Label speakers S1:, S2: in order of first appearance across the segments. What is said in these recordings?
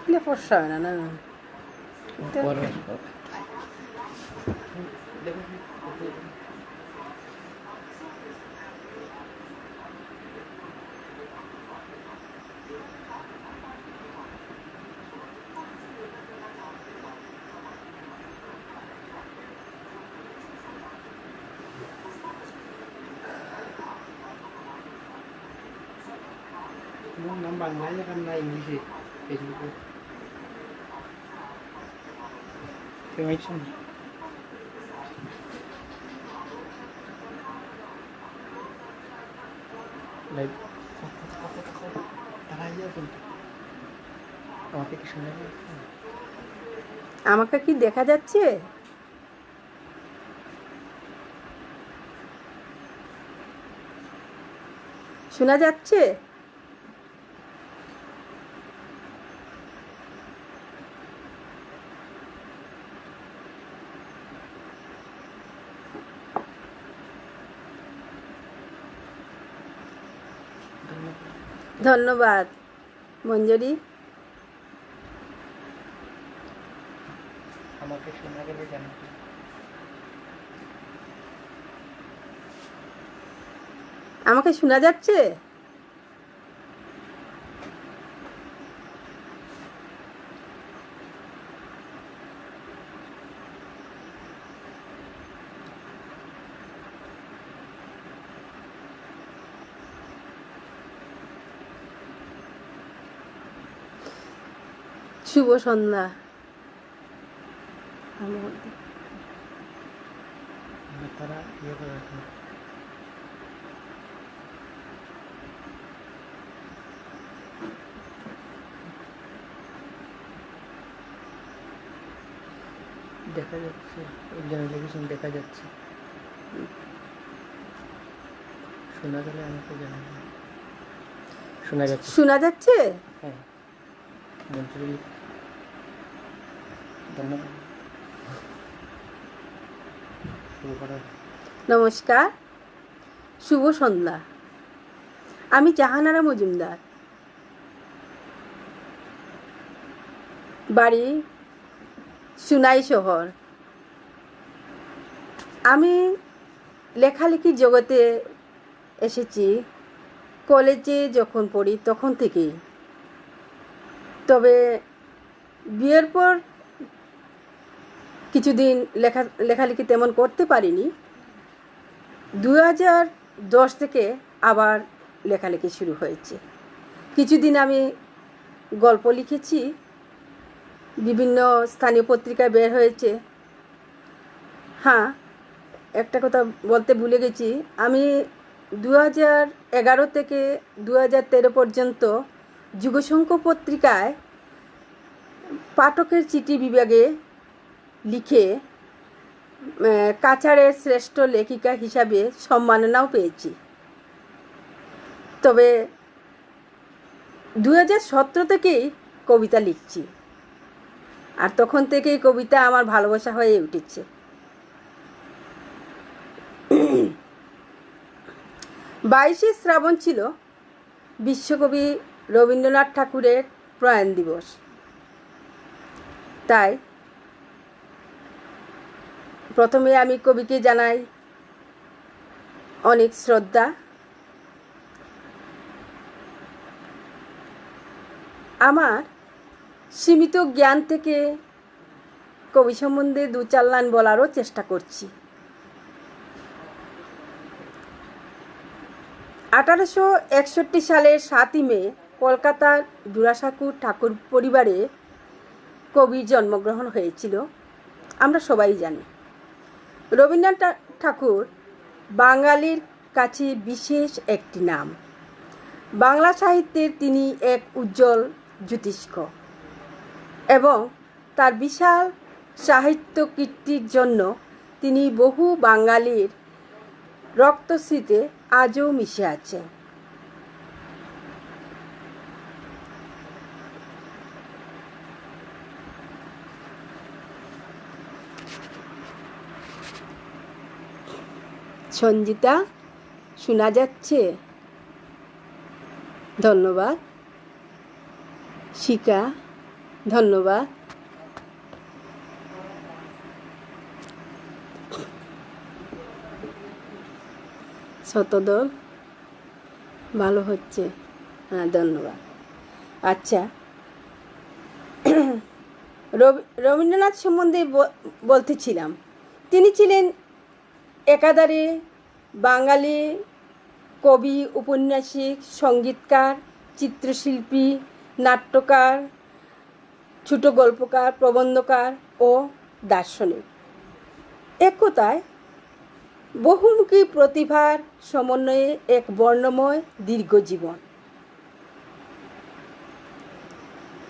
S1: Le forza na.
S2: Nắm bằng lái cho con này như gì thì chúng tôi cái máy xong live তারা ইয়ে কিন্তু আমাকে কি শোনা যাচ্ছে?
S1: আমাকে কি দেখা যাচ্ছে? শোনা যাচ্ছে? ধন্যবাদ মঞ্জুরি।
S2: আমাকে শোনা গেলে জানো
S1: আমাকে শোনা যাচ্ছে? শুভ সন্ধ্যা।
S2: তারা ইয়ে করে দেখা যাচ্ছে, লিখেছেন দেখা যাচ্ছে। শোনা গেলে আমাকে জানাবেন। শোনা যাচ্ছে?
S1: শোনা যাচ্ছে?
S2: হ্যাঁ, মঞ্জুরি ধন্যবাদ। শুরু করা।
S1: নমস্কার, শুভ সন্ধ্যা। আমি জাহানারা মজুমদার, বাড়ি সুনাই শহর। আমি লেখালেখির জগতে এসেছি কলেজে যখন পড়ি তখন থেকেই। তবে বিয়ের পর কিছুদিন লেখালেখি তেমন করতে পারিনি। 2010 থেকে আবার লেখালেখি শুরু হয়েছে। কিছুদিন আমি গল্প লিখেছি, বিভিন্ন স্থানীয় পত্রিকায় বের হয়েছে। হ্যাঁ, একটা কথা বলতে ভুলে গেছি, আমি 2011 থেকে 2013 পর্যন্ত যুগশঙ্খ পত্রিকায় পাঠকের চিঠি বিভাগে লিখে কাছাড়ের শ্রেষ্ঠ লেখিকা হিসাবে সম্মাননাও পেয়েছি। তবে 2017 থেকেই কবিতা লিখছি, আর তখন থেকেই কবিতা আমার ভালোবাসা হয়ে উঠেছে। 22শে শ্রাবণ ছিল বিশ্বকবি রবীন্দ্রনাথ ঠাকুরের প্রয়াণ দিবস। তাই প্রথমে আমি কবিকে জানাই অনেক শ্রদ্ধা। আমার সীমিত জ্ঞান থেকে কবি সম্বন্ধে 2-4 লাইন বলারও চেষ্টা করছি। 1861 সালের 7ই মে কলকাতার জোড়াসাঁকো ঠাকুর পরিবারে কবির জন্মগ্রহণ হয়েছিল, আমরা সবাই জানি। রবীন্দ্রনাথ ঠাকুর বাঙালির কাছে বিশেষ একটি নাম। বাংলা সাহিত্যের তিনি এক উজ্জ্বল জ্যোতিষ্ক এবং তার বিশাল সাহিত্য কীর্তির জন্য তিনি বহু বাঙালির রক্তস্রোতে আজও মিশে আছে। সঞ্জিতা, শোনা যাচ্ছে? ধন্যবাদ। শিকা, ধন্যবাদ। শতদল, ভালো হচ্ছে, হ্যাঁ ধন্যবাদ। আচ্ছা, রবীন্দ্রনাথ সম্বন্ধে বলতেছিলাম। তিনি ছিলেন একাধারে বাঙালি কবি, উপন্যাসিক, সঙ্গীতকার, চিত্রশিল্পী, নাট্যকার, ছোট গল্পকার, প্রবন্ধকার ও দার্শনিক। এক কথায় বহুমুখী প্রতিভার সমন্বয়ে এক বর্ণময় দীর্ঘ জীবন।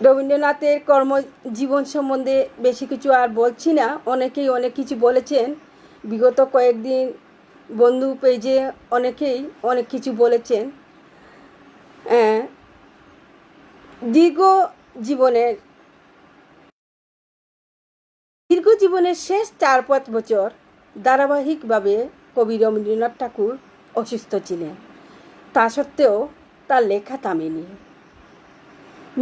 S1: রবীন্দ্রনাথের কর্মজীবন সম্বন্ধে বেশি কিছু আর বলছি না, অনেকেই অনেক কিছু বলেছেন। বিগত কয়েকদিন বন্ধু পেজে অনেকেই অনেক কিছু বলেছেন। দীর্ঘ জীবনের শেষ 4-5 বছর ধারাবাহিকভাবে কবি রবীন্দ্রনাথ ঠাকুর অসুস্থ ছিলেন। তা সত্ত্বেও তার লেখা থামেনি।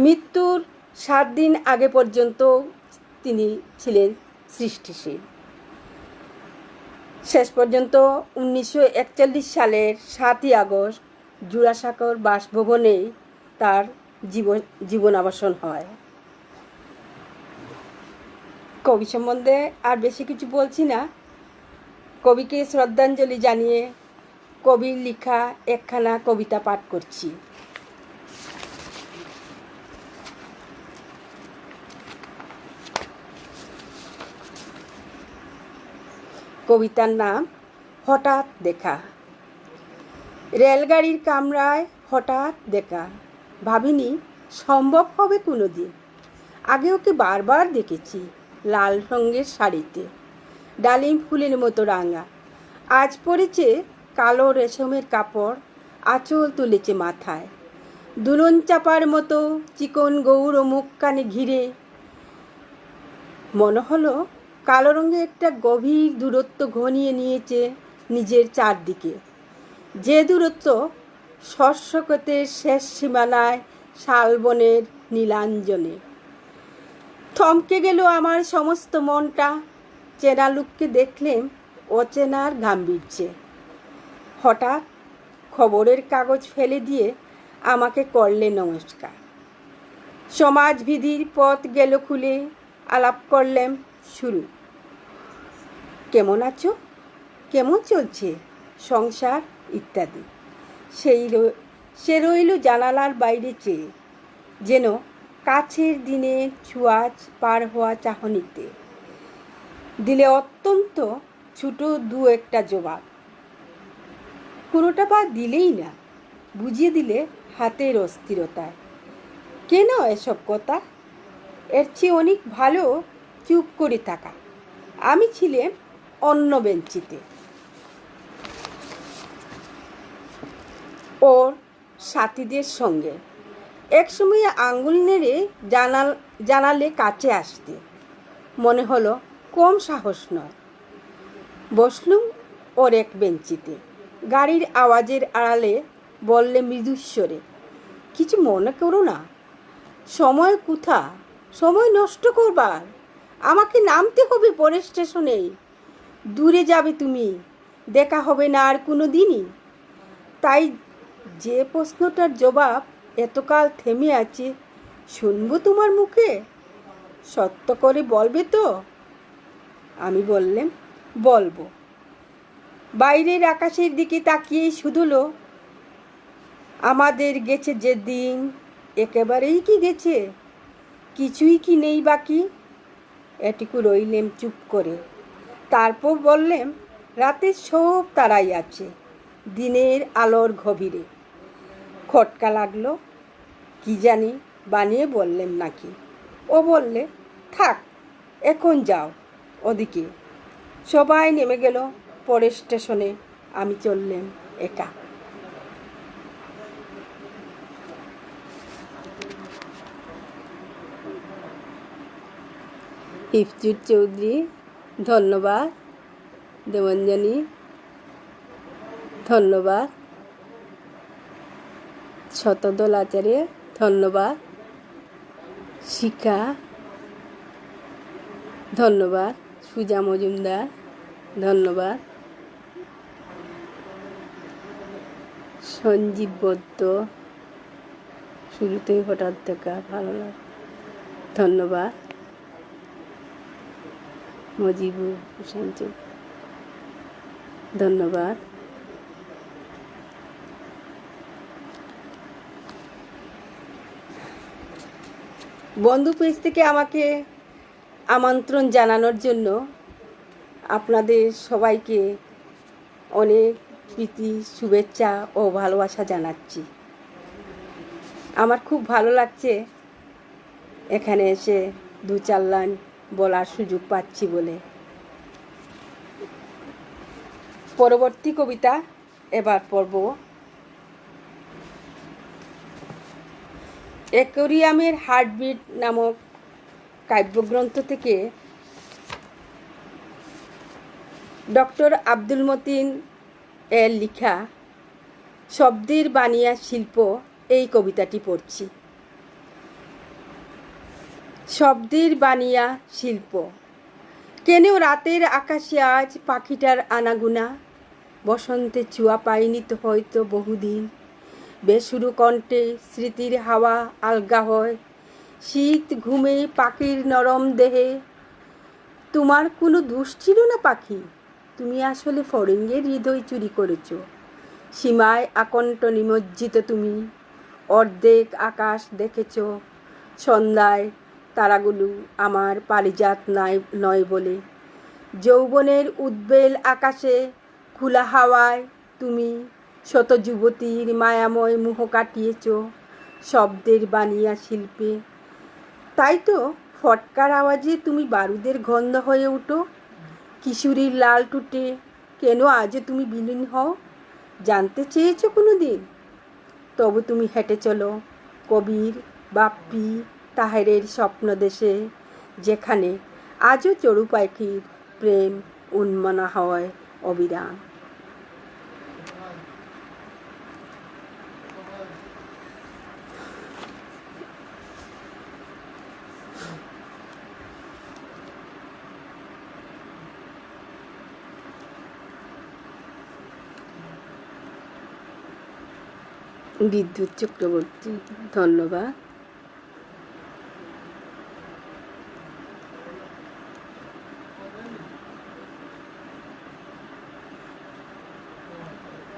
S1: মৃত্যুর 7 দিন আগে পর্যন্ত তিনি ছিলেন সৃষ্টিশীল। শেষ পর্যন্ত 1941 সালের 7ই আগস্ট জোড়াসাঁকোর বাসভবনেই তার জীবনাবসান হয়। কবি সম্বন্ধে আর বেশি কিছু বলছি না। কবিকে শ্রদ্ধাঞ্জলি জানিয়ে কবির লেখা একখানা কবিতা পাঠ করছি। কবিতার নাম হঠাৎ দেখা। রেলগাড়ির কামরায় হঠাৎ দেখা, ভাবিনি সম্ভব হবে কোনো দিন। আগে ওকে বারবার দেখেছি লাল রঙের শাড়িতে, ডালিম ফুলের মতো রাঙা। আজ পরেছে কালো রেশমের কাপড়, আঁচল তুলেছে মাথায়। দুলন চাপার মতো চিকন গৌর মুখখানে ঘিরে। মনে হলো কালো রঙে একটা গভীর দূরত্ব ঘনিয়ে নিয়েছে নিজের চারদিকে। যে দূরত্ব শস্যক্ষেতের শেষ সীমানায় শালবনের নীলাঞ্জনে। থমকে গেল আমার সমস্ত মনটা। চেনা লোককে দেখলেন অচেনার গাম্ভীর্যে। হঠাৎ খবরের কাগজ ফেলে দিয়ে আমাকে করলে নমস্কার। সমাজবিধির পথ গেল খুলে, আলাপ করলেন শুরু। কেমন আছো, কেমন চলছে সংসার ইত্যাদি। সে রইল জানালার বাইরে চেয়ে, যেন কাছের দিনে ছোঁয়াচ পার হওয়া চাহনিতে। দিলে অত্যন্ত ছোট 2-1টা জবাব। কোনোটা বা দিলেই না, বুঝিয়ে দিলে হাতের অস্থিরতায়। কেন এসব কথা? এর চেয়ে অনেক ভালো চুপ করে থাকা। আমি ছিলাম অন্য বেঞ্চিতে, ওর সাথীদের সঙ্গে। একসময় আঙ্গুল নেড়ে জানালে কাছে আসতে। মনে হলো কম সাহস নয়। বসলুম ওর এক বেঞ্চিতে। গাড়ির আওয়াজের আড়ালে বললে মৃদুস্বরে, কিছু মনে করো না। সময় কোথা, সময় নষ্ট করবার? আমাকে নামতে হবে পরের স্টেশনেই। দূরে যাবে তুমি, দেখা হবে না আর কোনো দিনই। তাই যে প্রশ্নটার জবাব এতকাল থেমে আছে, শুনবো তোমার মুখে। সত্য করে বলবে তো? আমি বললাম, বলবো। বাইরের আকাশের দিকে তাকিয়েই শুধুলো, আমাদের গেছে যে দিন, একেবারেই কি গেছে? কিছুই কি নেই বাকি? এটুকু রইলেম চুপ করে। তারপর বললেম, রাতের সব তারাই আছে দিনের আলোর গভীরে। খটকা লাগলো, কি জানি বানিয়ে বললেন নাকি। ও বললে, থাক এখন যাও ওদিকে, সবাই নেমে গেল পরের স্টেশনে, আমি চললাম একা। ইফজুর চৌধুরী ধন্যবাদ, দেবঞ্জনী ধন্যবাদ, শতদল আচার্য ধন্যবাদ, শিখা ধন্যবাদ, সুজা মজুমদার ধন্যবাদ, সঞ্জীব বৈদ্য শুরুতেই হঠাৎ দেখা ভালো লাগে ধন্যবাদ, মজিবুর হোসেন ধন্যবাদ। বন্ধু পেজ থেকে আমাকে আমন্ত্রণ জানানোর জন্য আপনাদের সবাইকে অনেক প্রীতি, শুভেচ্ছা ও ভালোবাসা জানাচ্ছি। আমার খুব ভালো লাগছে এখানে এসে 2-4 লাইন বলার সুযোগ পাচ্ছি বলে। পরবর্তী কবিতা এবার পড়ব। অ্যাকোয়ারিয়ামের হার্টবিট নামক কাব্যগ্রন্থ থেকে ডক্টর আব্দুল মতিন এর লেখা শব্দের বানিয়া শিল্প এই কবিতাটি পড়ছি। শব্দের বানিয়া শিল্প। কেন রাতের আকাশে আজ পাখিটার আনাগুনা, বসন্তে চুয়া পাইনি তো হয়তো বহুদিন, বেসুরু কণ্ঠে স্মৃতির হাওয়া আলগা হয়, শীত ঘুমে পাখির নরম দেহে। তোমার কোনো দোষ ছিল না পাখি, তুমি আসলে ফড়িংয়ের হৃদয় চুরি করেছ। সীমায় আকণ্ঠ নিমজ্জিত তুমি, অর্ধেক আকাশ দেখেছ। সন্ধ্যায় তারাগুলো আমার পারিজাত নয় বলে, যৌবনের উদ্বেল আকাশে খোলা হাওয়ায় তুমি শত যুবতীর মায়াময় মোহ কাটিয়েছ শব্দের বানিয়া শিল্পে। তাই তো ফটকার আওয়াজে তুমি বারুদের গন্ধ হয়ে উঠো, কিশোরীর লাল টুটে কেন আজও তুমি বিলীন হও। জানতে চেয়েছো কোনো দিন? তবু তুমি হেঁটে চলো কবির, বাপ্পি, তাহেরের স্বপ্ন দেশে, যেখানে আজও চড়ু পাখির প্রেম উন্মনা হয় অবিরাম। বিদ্যুৎ চক্রবর্তী ধন্যবাদ।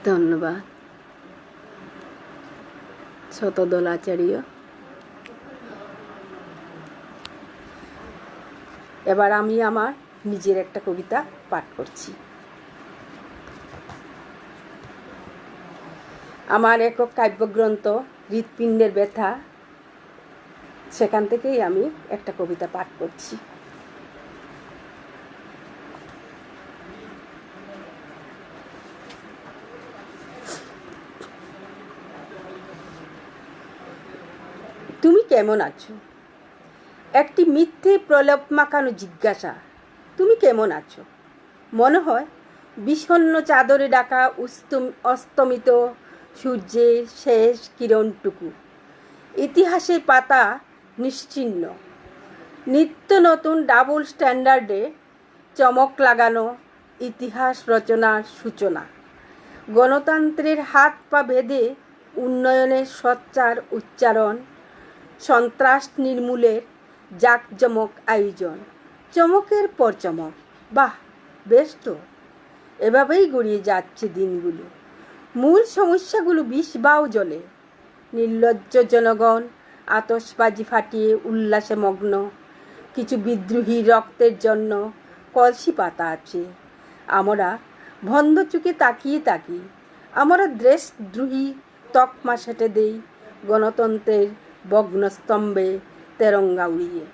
S1: ধন্যবাদ শতদল আচার্য। এবার আমি আমার নিজের একটা কবিতা পাঠ করছি। আমার একক কাব্যগ্রন্থ হৃৎপিণ্ডের ব্যথা, সেখান থেকেই আমি একটা কবিতা পাঠ করছি। তুমি কেমন আছো? একটি মিথ্যে প্রলেপ মাখানো জিজ্ঞাসা, তুমি কেমন আছো? মনে হয় বিষণ্ণ চাদরে ঢাকা অস্তমিত সূর্যের শেষ কিরণটুকু, ইতিহাসের পাতা নিশ্চিহ্ন, নিত্য নতুন ডাবল স্ট্যান্ডার্ডে চমক লাগানো ইতিহাস রচনার সূচনা, গণতন্ত্রের হাত পা বেঁধে উন্নয়নের সোচ্চার উচ্চারণ, সন্ত্রাস নির্মূলের জাঁকজমক আয়োজন, চমকের পর চমক। বাহ, বেশ তো। এভাবেই গড়িয়ে যাচ্ছে দিনগুলো, মূল সমস্যাগুলো বিষ বাও জলে। নির্লজ্জ জনগণ আতশবাজি ফাটিয়ে উল্লাসে মগ্ন, কিছু বিদ্রোহী রক্তের জন্য কলসি পাতা আছে। আমরা বন্ধ চোখে তাকিয়ে থাকি, আমরা দেশদ্রোহী তকমা সেটে দেই গণতন্ত্রের ভগ্নস্তম্ভে তেরঙ্গা উড়িয়ে।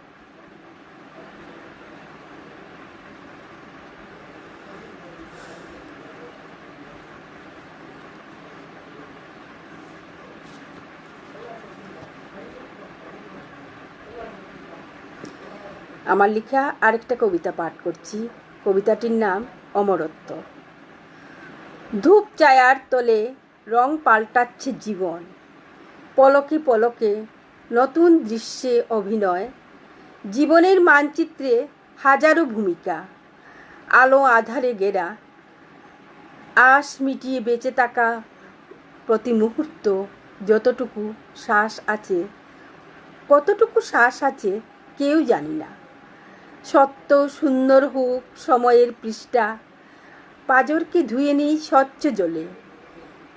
S1: আমার লেখা আরেকটা কবিতা পাঠ করছি। কবিতাটির নাম অমরত্ব। ধূপ ছায়ার তলে রং পাল্টাচ্ছে জীবন, পলকে পলকে নতুন দৃশ্যে অভিনয়। জীবনের মানচিত্রে হাজারো ভূমিকা, আলো আধারে ঘেরা। আশ মিটিয়ে বেঁচে থাকা প্রতি মুহূর্ত, যতটুকু শ্বাস আছে, কতটুকু শ্বাস আছে কেউ জানি না। সত্য সুন্দর হোক সময়ের পৃষ্ঠা, পাঁজরকে ধুয়ে নেই স্বচ্ছ জলে।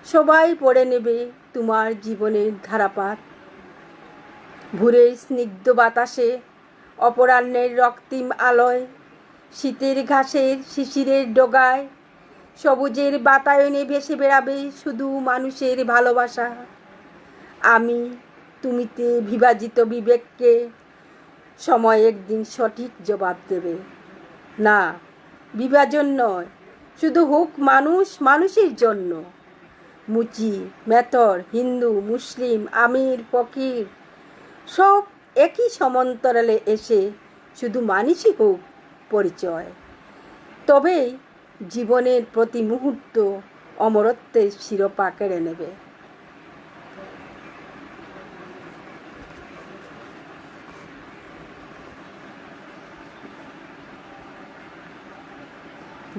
S1: সবাই পড়ে নেবে তোমার জীবনের ধারাপাত। ভোরের স্নিগ্ধ বাতাসে, অপরাহ্নের রক্তিম আলোয়, শীতের ঘাসের শিশিরের ডগায়, সবুজের বাতায়নে ভেসে বেড়াবে শুধু মানুষের ভালোবাসা। আমি তুমিতে বিভাজিত বিবেককে সময় একদিন সঠিক জবাব দেবে। না, বিভাজন নয়, শুধু হোক মানুষ মানুষের জন্য। মুচি, মেথর, হিন্দু, মুসলিম, আমির, ফকির সব একই সমান্তরালে এসে শুধু মানুষই হোক পরিচয়। তবেই জীবনের প্রতি মুহূর্ত অমরত্বের শিরোপা কেড়ে নেবে।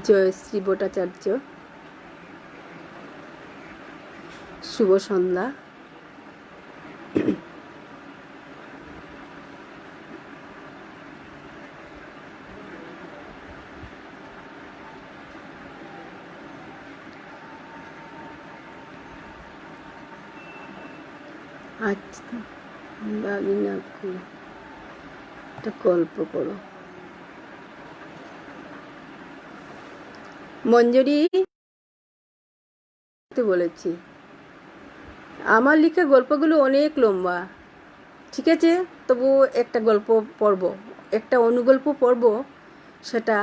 S1: জয়শ্রী ভট্টাচার্য। শুভ সন্ধ্যা। আচ্ছা, বাগিনা একটা গল্প করো। মঞ্জুরি বলেছি, আমার লেখা গল্পগুলো অনেক লম্বা, ঠিক আছে? তবু একটা গল্প পড়ব, একটা অনুগল্প পড়ব। সেটা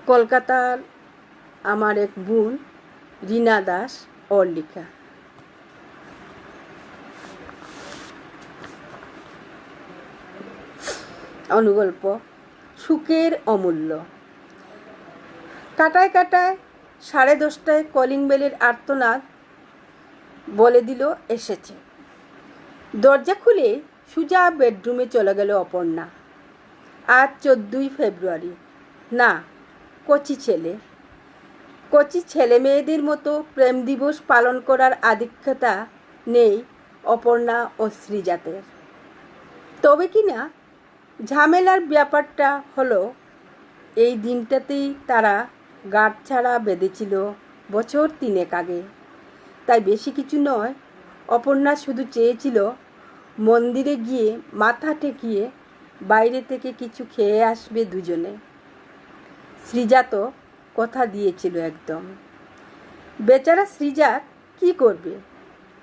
S1: কলকাতার আমার এক বোন রীনা দাস ওর লেখা। অনুগল্প সুখের অমূল্য। কাটায় কাটায় 10:30 কলিং বেলের আর্তনাদ বলে দিল এসেছে। দরজা খুলে সুজা বেডরুমে চলে গেল অপর্ণা। আজ 14ই ফেব্রুয়ারি। না, কচি ছেলে মেয়েদের মতো প্রেম দিবস পালন করার আধিক্যতা নেই অপর্ণা ও শ্রীজাতের। তবে কি না ঝামেলার ব্যাপারটা হলো, এই দিনটাতেই তারা গাঁটছাড়া বেঁধেছিল বছর 3 আগে। তাই বেশি কিছু নয়, অপর্ণা শুধু চেয়েছিল মন্দিরে গিয়ে মাথা ঠেকিয়ে বাইরে থেকে কিছু খেয়ে আসবে দুজনে। শ্রীজাতও কথা দিয়েছিল একদম। বেচারা শ্রীজাত কি করবে?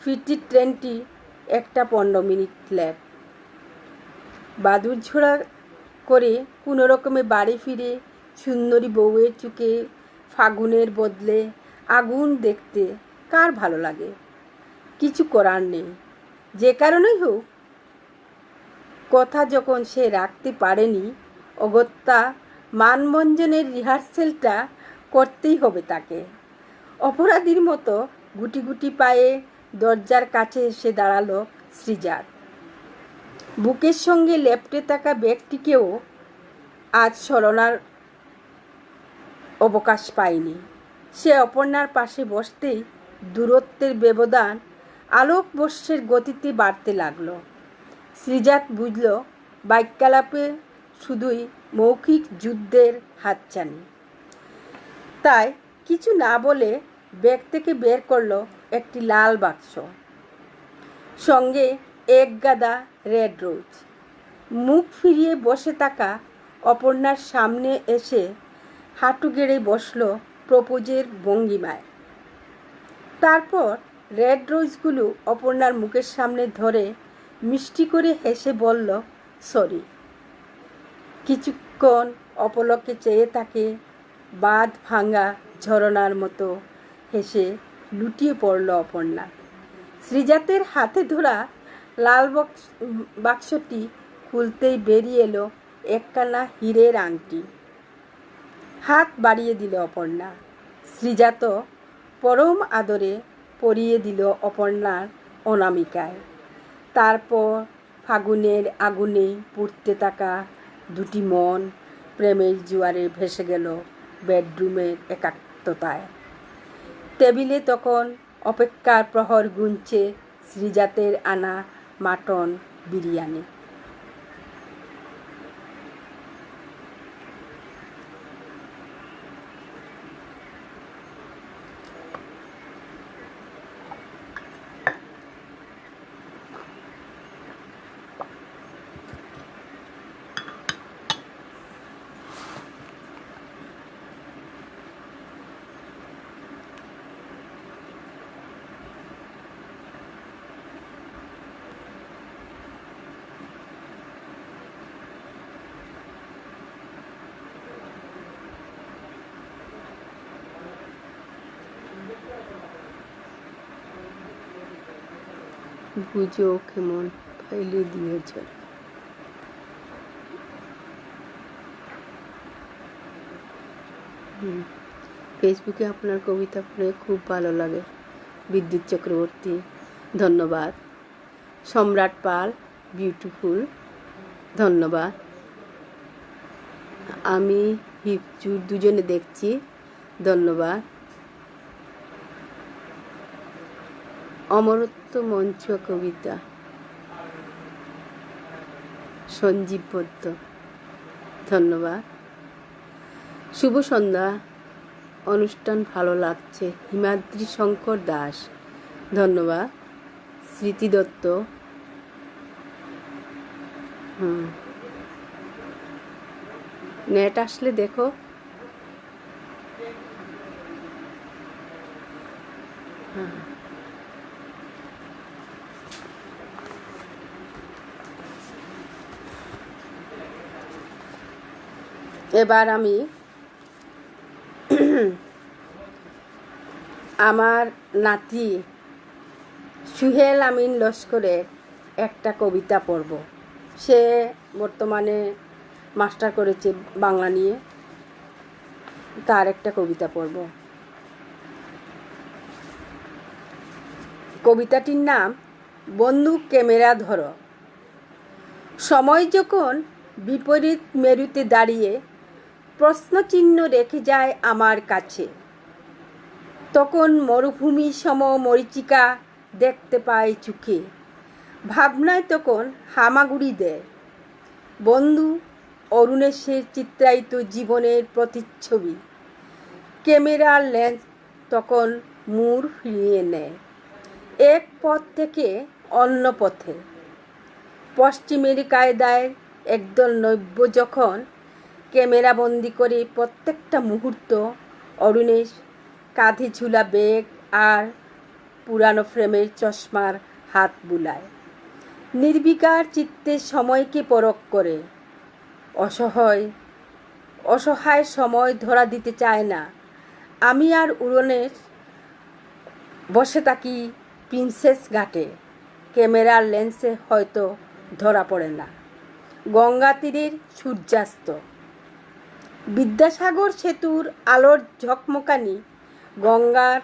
S1: ফিরতির ট্রেনটি 1:15 লেট। বাদুড়ঝোড়া করে কোনো রকমে বাড়ি ফিরে সুন্দরী বউয়ের চোখে ফাগুনের বদলে আগুন দেখতে কার ভালো লাগে? কিছু করার নেই, যে কারণেই হোক। কথা যখন সে রাখতে পারেনি, অগত্যা মানভঞ্জনের রিহার্সেলটা করতেই হবে তাকে। অপরাধীর মতো গুটি গুটি পায়ে দরজার কাছে এসে দাঁড়ালো শ্রীজাত। বুকের সঙ্গে লেপ্টে থাকা ব্যাগটিকেও আজ সরানোর অবকাশ পায়নি। সে অপর্ণার পাশে বসতেই দূরত্বের ব্যবধান আলোকবর্ষের গতিতে বাড়তে লাগলো। শ্রীজাত বুঝল বাক্যালাপে শুধুই মৌখিক যুদ্ধের হাতছানি। তাই কিছু না বলে ব্যাগ থেকে বের করলো একটি লাল বাক্স, সঙ্গে এক গাদা রেড রোজ। মুখ ফিরিয়ে বসে থাকা অপর্ণার সামনে এসে হাঁটু গেড়ে বসল প্রপোজের ভঙ্গিমায়। তারপর রেড রোজগুলো অপর্ণার মুখের সামনে ধরে মিষ্টি করে হেসে বলল সরি। কিছুক্ষণ অপলকে চেয়ে থাকে, বাঁধ ভাঙা ঝরনার মতো হেসে লুটিয়ে পড়ল অপর্ণা। শ্রীজাতের হাতে ধরা লাল বাক্সটি খুলতেই বেরিয়ে এলো একখানা হীরের আংটি। হাত বাড়িয়ে দিল অপর্ণা। শ্রীজাত পরম আদরে পরিয়ে দিল অপর্ণার অনামিকায়। তারপর ফাগুনের আগুনে পুড়তে থাকা দুটি মন প্রেমের জোয়ারে ভেসে গেল বেডরুমের একাত্মতায়। টেবিলে তখন অপেক্ষার প্রহর গুনছে শ্রীজাতের আনা মাটন বিরিয়ানি। বুঝো কেমন ফাইলে দিয়েছ। ফেসবুকে আপনার কবিতা পড়ে খুব ভালো লাগে। বিদ্যুৎ চক্রবর্তী, ধন্যবাদ। সম্রাট পাল, বিউটিফুল, ধন্যবাদ। আমি হিপচুর, দুজনে দেখছি, ধন্যবাদ। অমরত্ব মঞ্চ কবিতা, সঞ্জীব পদ্ম, ধন্যবাদ। শুভ সন্ধ্যা, অনুষ্ঠান ভালো লাগছে। হিমাদ্রি শঙ্কর দাস, ধন্যবাদ। স্মৃতি দত্ত, নেট আসলে দেখো। এবার আমি আমার নাতি সুহেল আমিন লস্করের একটা কবিতা পড়ব। সে বর্তমানে মাস্টার করেছে বাংলা নিয়ে, তার একটা কবিতা পড়ব। কবিতাটির নাম বন্ধু ক্যামেরা ধরো। সময় যখন বিপরীত মেরুতে দাঁড়িয়ে প্রশ্নচিহ্ন রেখে যায় আমার কাছে, তখন মরুভূমি সম মরীচিকা দেখতে পাই চোখে। ভাবনায় তখন হামাগুড়ি দেয় বন্ধু অরুণেশের চিত্রায়িত জীবনের প্রতিচ্ছবি। ক্যামেরার লেন্স তখন মুড় ফিরিয়ে নেয় এক পথ থেকে অন্য পথে। পশ্চিমের কায়দায় একদল নব্য যখন ক্যামেরাবন্দি করে প্রত্যেকটা মুহূর্ত, অরুণেশ কাঁধে ঝুলা ব্যাগ আর পুরানো ফ্রেমের চশমার হাত বুলায়। নির্বিকার চিত্তে সময়কে পরখ করে। অসহায় সময় ধরা দিতে চায় না। আমি আর অরুণেশ বসে থাকি প্রিন্সেস ঘাটে। ক্যামেরার লেন্সে হয়তো ধরা পড়ে না গঙ্গা তীরের সূর্যাস্ত। বিদ্যাসাগর সেতুর আলোর ঝকমকানি, গঙ্গার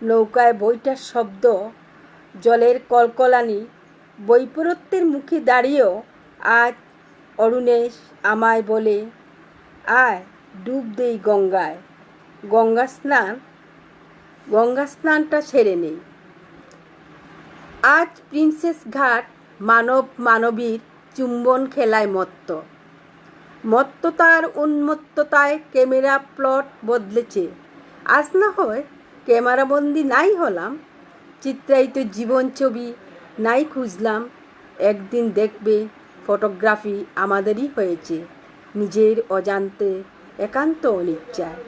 S1: নৌকায় বইটার শব্দ, জলের কলকলানি। বৈপরত্যের মুখে দাঁড়িয়েও আজ অরুণেশ আমায় বলে, আয় ডুব দেই গঙ্গায়। গঙ্গা স্নানটা সেরে নেই। আজ প্রিন্সেস ঘাট মানবীর চুম্বন খেলায় মত্ততার উন্মত্ততায় ক্যামেরা প্লট বদলেছে। আজ না হয় ক্যামেরাবন্দি নাই হলাম, চিত্রায়িত জীবন ছবি নাই খুঁজলাম। একদিন দেখবে ফটোগ্রাফি আমাদেরই হয়েছে, নিজের অজান্তে, একান্ত অনিচ্ছায়।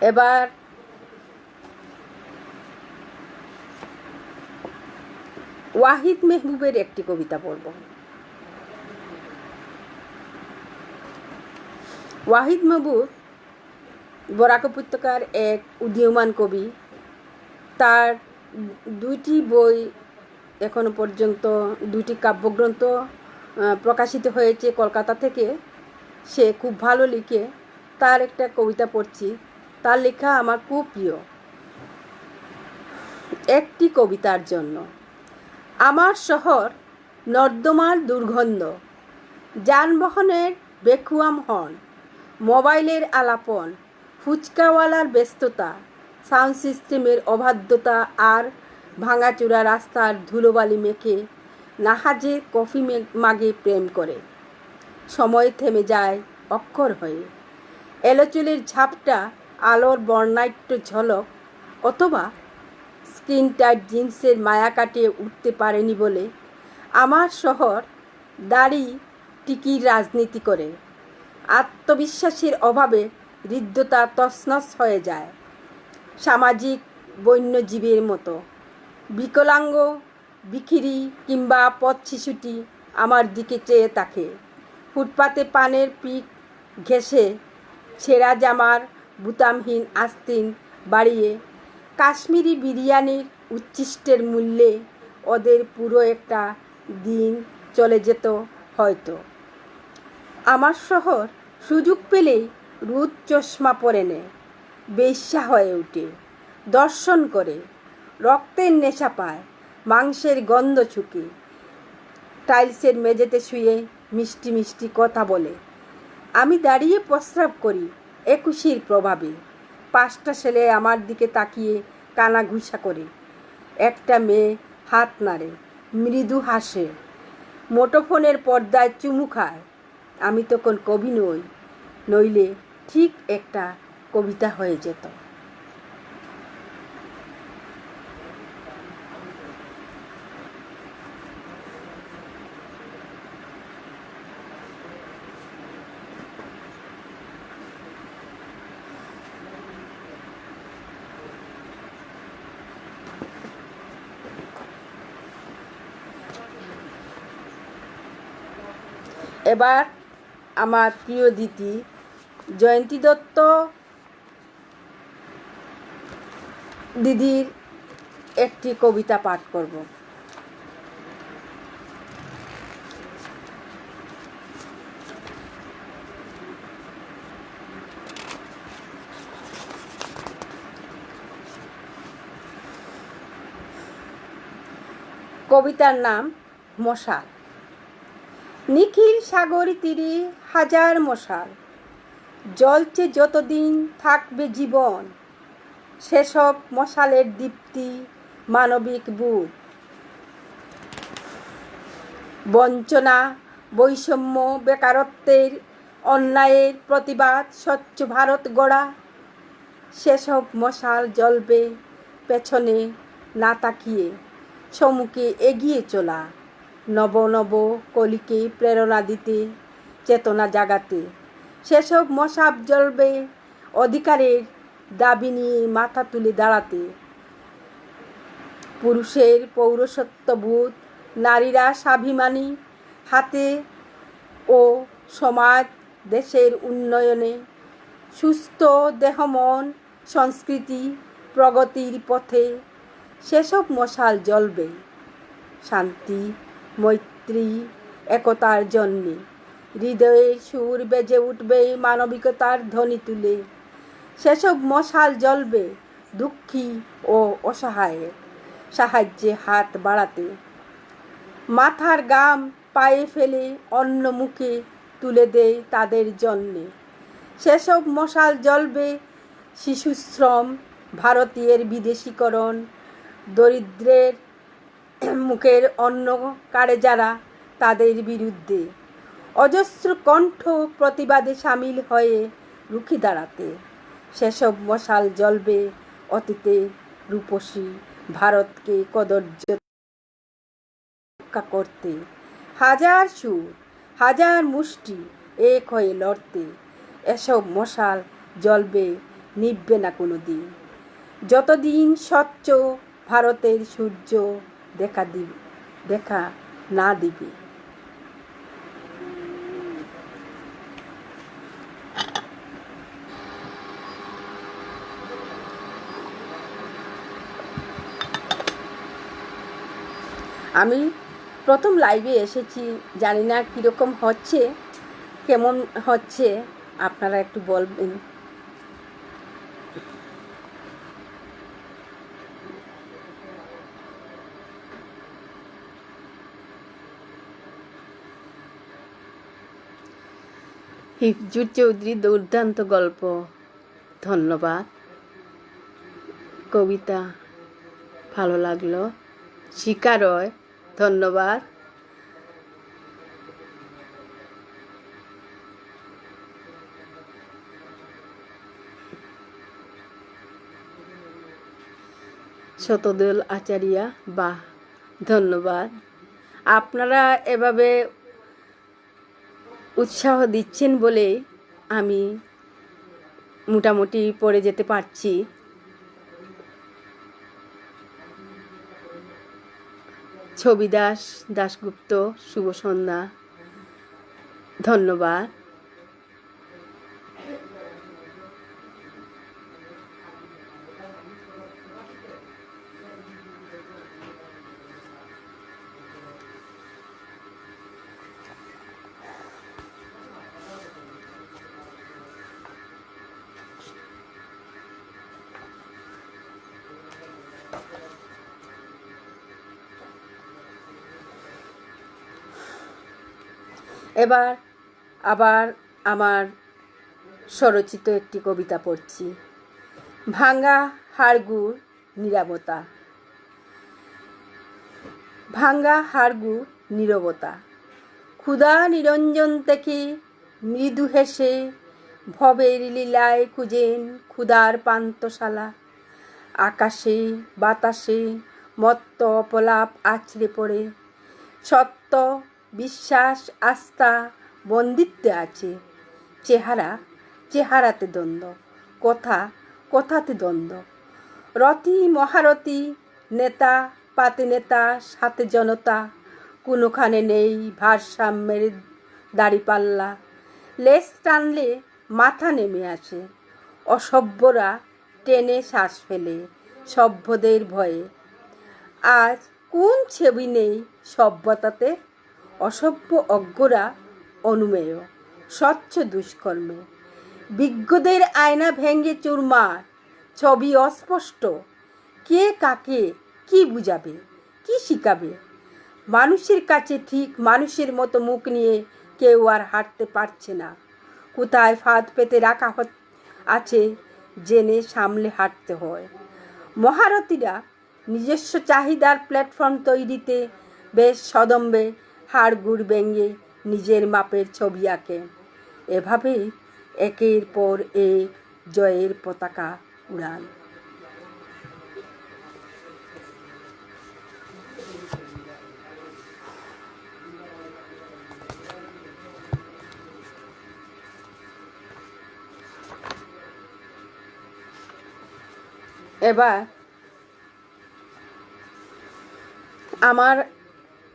S1: এবার ওয়াহিদ মেহবুবের একটি কবিতা পড়ব। ওয়াহিদ মেহবুব বরাক উপত্যকার এক উদীয়মান কবি। তার 2টি বই এখনো পর্যন্ত, 2টি কাব্যগ্রন্থ প্রকাশিত হয়েছে কলকাতা থেকে। সে খুব ভালো লিখে। তার একটা কবিতা পড়ছি, তার লেখা আমার খুব প্রিয়। একটি কবিতার জন্য। আমার শহর নর্দমার দুর্গন্ধ, যানবাহনের বেকুয়াম হর্ন, মোবাইলের আলাপন, ফুচকাওয়ালার ব্যস্ততা, সাউন্ড সিস্টেমের অবাধ্যতা আর ভাঙাচোরা রাস্তার ধুলোবালি মেখে নাহাজে কফি মাগে প্রেম করে। সময় থেমে যায় অক্ষর হয়ে, এলোচুলের ঝাপটা আলোর বর্ণাঢ্য ঝলক, অথবা স্কিন টাইট জিন্সের মায়া কাটিয়ে উঠতে পারেনি বলে আমার শহর দাড়ি টিকির রাজনীতি করে। আত্মবিশ্বাসের অভাবে হৃদ্যতা তছনছ হয়ে যায়, সামাজিক বন্যজীবের মতো। বিকলাঙ্গ বিখিরি কিংবা পথ শিশুটি আমার দিকে চেয়ে থাকে, ফুটপাতে পানের পিক ঘেঁষে, ছেঁড়া জামার বুতামহীন আস্তিন বাড়িয়ে, কাশ্মীরি বিরিয়ানির উচ্ছিষ্টের মূল্যে ওদের পুরো একটা দিন চলে যেত হয়তো। আমার শহর সুযোগ পেলেই রুদ চশমা পরে নেয়, বেশ্যা হয়ে ওঠে, দর্শন করে, রক্তের নেশা পায়, মাংসের গন্ধ ছুকে, টাইলসের মেঝেতে শুয়ে মিষ্টি মিষ্টি কথা বলে। আমি দাঁড়িয়ে প্রস্রাব করি 21-র প্রভাবে। 5টা ছেলে আমার দিকে তাকিয়ে কানা ঘুষা করে। একটা মেয়ে হাত নাড়ে, মৃদু হাসে, মুঠোফোনের পর্দায় চুমু খায়। আমি তখন কবি নই, নইলে ঠিক একটা কবিতা হয়ে যেত। এবার আমার প্রিয় দিদি জয়ন্তী দত্ত দিদির একটি কবিতা পাঠ করব। কবিতার নাম মশাল। নিখিল সাগর তীরে হাজার মশাল, জ্বলছে যতদিন থাকবে জীবন। সেসব মশালের দীপ্তি মানবিক বোধ, বঞ্চনা, বৈষম্য, বেকারত্বের, অন্যায়ের প্রতিবাদ, স্বচ্ছ ভারত গড়া। সেসব মশাল জ্বলবে পেছনে না তাকিয়ে, সম্মুখে এগিয়ে চলা, নব নব কলিকে প্রেরণা দিতে, চেতনা জাগাতে। সেসব মশাল জ্বলবে অধিকারের দাবি নিয়ে মাথা তুলে দাঁড়াতে। পুরুষের পৌরসত্ববোধ, নারীরা স্বাভিমানী, হাতে ও সমাজ দেশের উন্নয়নে, সুস্থ দেহ মন সংস্কৃতি প্রগতির পথে। সেসব মশাল জ্বলবে শান্তি, মৈত্রী, একতার জন্যে। হৃদয়ের সুর বেজে উঠবে মানবিকতার ধ্বনি তুলে। সেসব মশাল জ্বলবে দুঃখী ও অসহায়ের সাহায্যে হাত বাড়াতে। মাথার গাম পায়ে ফেলে অন্য মুখে তুলে দেয় তাদের জন্যে। সেসব মশাল জ্বলবে শিশুশ্রম, ভারতীয়ের বিদেশীকরণ, দরিদ্রের মুখের অন্ন কাড়ে যারা, তাদের বিরুদ্ধে। অজস্র কণ্ঠ প্রতিবাদে সামিল হয়ে রুখে দাঁড়াতে। সেসব মশাল জ্বলবে অতীতে রূপসী ভারতকে কদর্য রক্ষা করতে। হাজার সুর, হাজার মুষ্টি এক হয়ে লড়তে। এসব মশাল জ্বলবে, নিভবে না কোনো দিন, যতদিন স্বচ্ছ ভারতের সূর্য দেখা না দিবে। আমি প্রথম লাইভে এসেছি, জানি না কীরকম হচ্ছে, কেমন হচ্ছে, আপনারা একটু বলবেন। হিফজুর চৌধুরী, দুর্দান্ত গল্প, ধন্যবাদ। কবিতা ভালো লাগলো। শিখা রয়, ধন্যবাদ। শতদল আচারিয়া, বাহ, ধন্যবাদ। আপনারা এভাবে উৎসাহ দিচ্ছেন বলে আমি মোটামুটি পড়ে যেতে পারছি। ছবি দাস দাশগুপ্ত, শুভ সন্ধ্যা, ধন্যবাদ। এবার আবার আমার স্বরচিত একটি কবিতা পড়ছি। ভাঙ্গা হাড়গুড় নীরবতা। ভাঙ্গা হাড়গুড় নীরবতা, ক্ষুধা নিরঞ্জন থেকে মৃদু হেসে ভবের লীলায় খুঁজেন ক্ষুধার পান্তশালা। আকাশে বাতাসে মত্ত অপলাপ আছড়ে পড়ে, সত্য বিশ্বাস আস্থা বন্দিত্বে আছে। চেহারা চেহারাতে দ্বন্দ্ব, কথা কথাতে দ্বন্দ্ব। রতি মহারতি, নেতা পাতে নেতা, সাথে জনতা, কোনোখানে নেই ভারসাম্যের দাড়িপাল্লা। লেজ টানলে মাথা নেমে আসে, অসভ্যরা টেনে শ্বাস ফেলে সভ্যদের ভয়ে। আজ কোন ছবি নেই সভ্যতাতে, অসভ্য অজ্ঞরা অনুমেয় স্বচ্ছ দুষ্কর্মে। বিজ্ঞদের আয়না ভেঙে চুরমার, ছবি অস্পষ্ট, কে কাকে কি বুঝাবে কি শিখাবে। মানুষের কাছে ঠিক মানুষের মতো মুখ নিয়ে কেউ আর হাঁটতে পারছে না। কোথায় ফাঁদ পেতে রাখা আছে জেনে সামলে হাঁটতে হয়। মহারথীরা নিজস্ব চাহিদার প্ল্যাটফর্ম তৈরিতে বেশ সদম্বে হাড়গুড় ভেঙে নিজের মাপের ছবি আঁকে। এভাবেই একের পর এক জয়ের পতাকা উড়ান। এবার আমার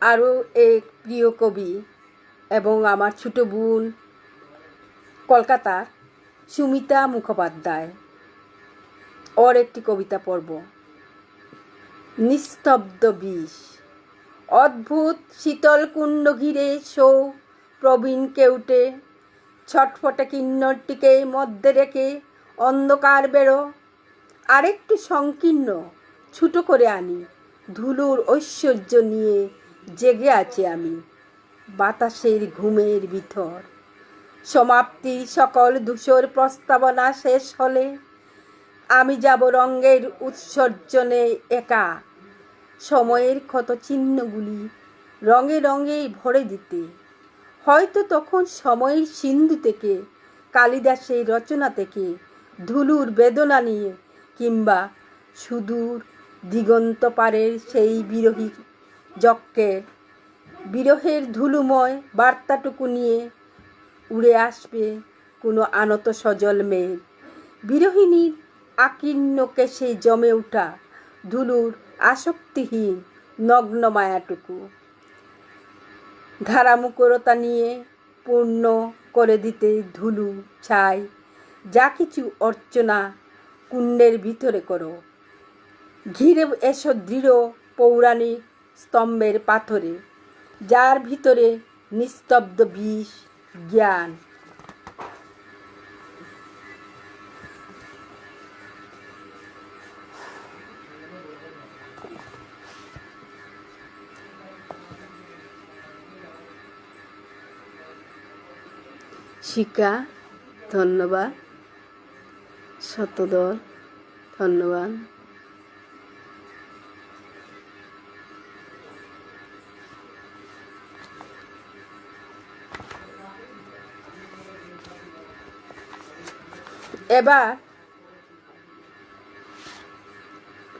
S1: আরও এক প্রিয় কবি এবং আমার ছোট বোন কলকাতার সুমিতা মুখোপাধ্যায়, ওর একটি কবিতা পড়ব। নিস্তব্ধ বিষ। অদ্ভুত শীতল কুণ্ড ঘিরে শো প্রবীণ কেউটে, ছটফটে কিন্নরটিকে মধ্যে রেখে অন্ধকার বেরো। আরেকটু সংকীর্ণ ছোটো করে আনি, ধুলোর ঐশ্বর্য নিয়ে জেগে আছি আমি বাতাসের ঘুমের ভিতর। সমাপ্তি সকল ধূসর প্রস্তাবনা শেষ হলে আমি যাব রঙের উৎসর্জনে একা। সময়ের ক্ষত চিহ্নগুলি রঙে রঙে ভরে দিতে, হয়তো তখন সময়ের সিন্ধু থেকে, কালিদাসের রচনা থেকে ধুলুর বেদনা নিয়ে, কিংবা সুদূর দিগন্ত পারের সেই বিরহী যজ্ঞের বিরহের ধুলুময় বার্তাটুকু নিয়ে উড়ে আসবে কোনো আনত সজল মেঘ। বিরহিণীর আকীর্ণ কেশে জমে ওঠা ধুলুর আসক্তিহীন নগ্ন মায়াটুকু ধারামুখরতা নিয়ে পূর্ণ করে দিতে ধুলু ছাই যা কিছু অর্চনা কুণ্ডের ভিতরে করো। ঘিরে এসো দৃঢ় পৌরাণিক স্তম্ভের পাথরে, যার ভিতরে নিস্তব্ধ বিষ, জ্ঞান। শিকা, ধন্যবাদ। শতদল, ধন্যবাদ। এবার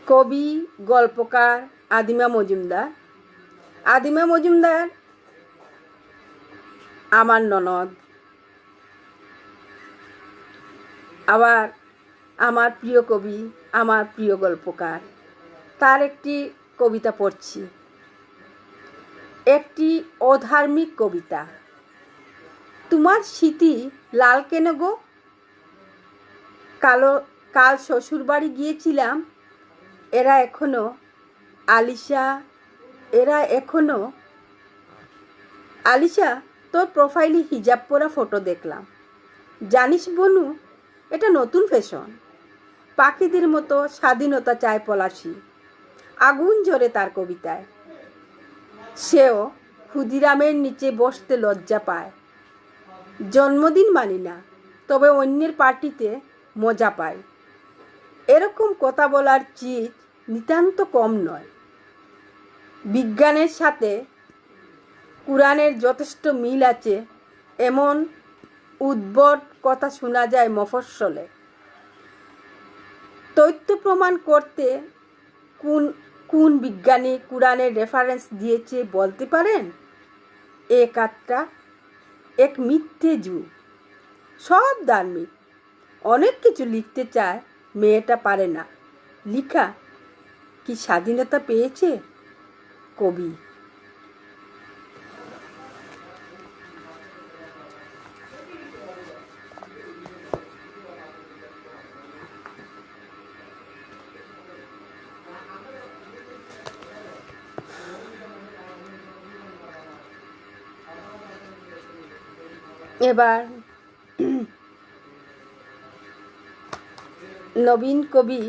S1: কবি, গল্পকার আদিমা মজুমদার। আদিমা মজুমদার আমার ননদ, আবার আমার প্রিয় কবি, আমার প্রিয় গল্পকার। তার একটি কবিতা পড়ছি, একটি অধার্মিক কবিতা। তোমার স্মৃতি লাল কেন গো? কাল শ্বশুরবাড়ি গিয়েছিলাম, এরা এখনো আলিশা তোর প্রোফাইলে হিজাব পরা ফটো দেখলাম। জানিস বনু, এটা নতুন ফ্যাশন। পাখিদের মতো স্বাধীনতা চায় পলাশি, আগুন ঝরে তার কবিতায়। সেও ক্ষুদিরামের নিচে বসতে লজ্জা পায়। জন্মদিন মানি না, তবে অন্যের পার্টিতে মজা পায়। এরকম কথা বলার চিজ নিতান্ত কম নয়। বিজ্ঞানের সাথে কুরআনের যথেষ্ট মিল আছে এমন উদ্ভট কথা শোনা যায় মফস্বলে। তথ্য প্রমাণ করতে কোন বিজ্ঞানী কুরআনের রেফারেন্স দিয়েছে বলতে পারেন? এক মিথ্যে যুগ, সব ধার্মিক, অনেক কিছু লিখতে চায়, মেয়েটা পারে না। লিখা কি স্বাধীনতা পেয়েছে? কবি। এবার নবীন কবি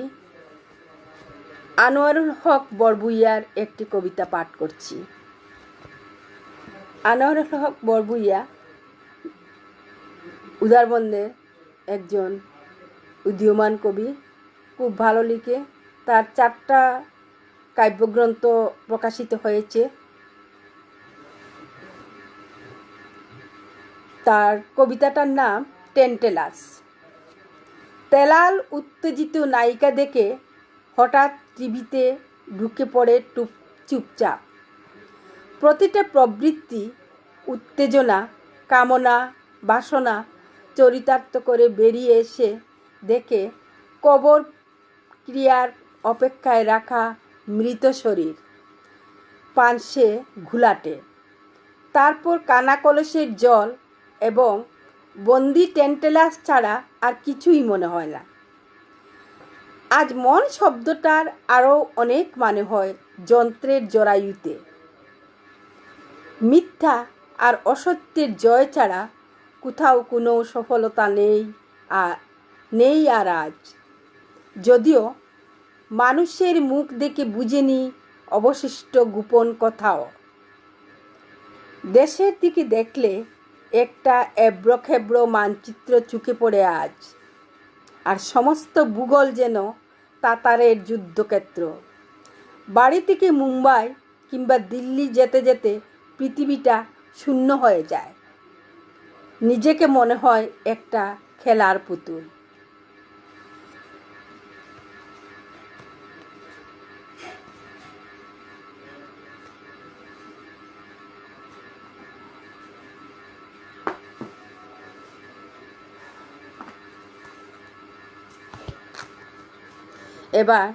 S1: আনোয়ারুল হক বরবুইয়ার একটি কবিতা পাঠ করছি। আনোয়ারুল হক বরবুইয়া উদারবন্দের একজন উদীয়মান কবি, খুব ভালো লিখে। তার 4টা কাব্যগ্রন্থ প্রকাশিত হয়েছে। তার কবিতাটার নাম টেন্টেলাস। তেলাল উত্তেজিত নায়িকা দেখে হঠাৎ টিভিতে ঢুকে পড়ে চুপচাপ। প্রতিটা প্রবৃত্তি, উত্তেজনা, কামনা, বাসনা চরিতার্থ করে বেরিয়ে এসে দেখে কবর ক্রিয়ার অপেক্ষায় রাখা মৃত শরীর, পানসে ঘুলাটে। তারপর কানা কলসের জল এবং বন্দি টেন্টেলাস ছাড়া আর কিছুই মনে হয় না। আজ মন শব্দটার আরও অনেক মানে হয় যন্ত্রের জরায়ুতে। মিথ্যা আর অসত্যের জয় ছাড়া কোথাও কোনো সফলতা নেই আর আজ। যদিও মানুষের মুখ দেখে বুঝেনি অবশিষ্ট গোপন কথাও। দেশের দিকে দেখলে একটা এবড়োখেবড়ো মানচিত্র চোখে পড়ে আজ, আর সমস্ত ভূগোল যেন তাতারের যুদ্ধক্ষেত্র। বাড়ি থেকে মুম্বাই কিংবা দিল্লি যেতে যেতে পৃথিবীটা শূন্য হয়ে যায়। নিজেকে মনে হয় একটা খেলার পুতুল। এবার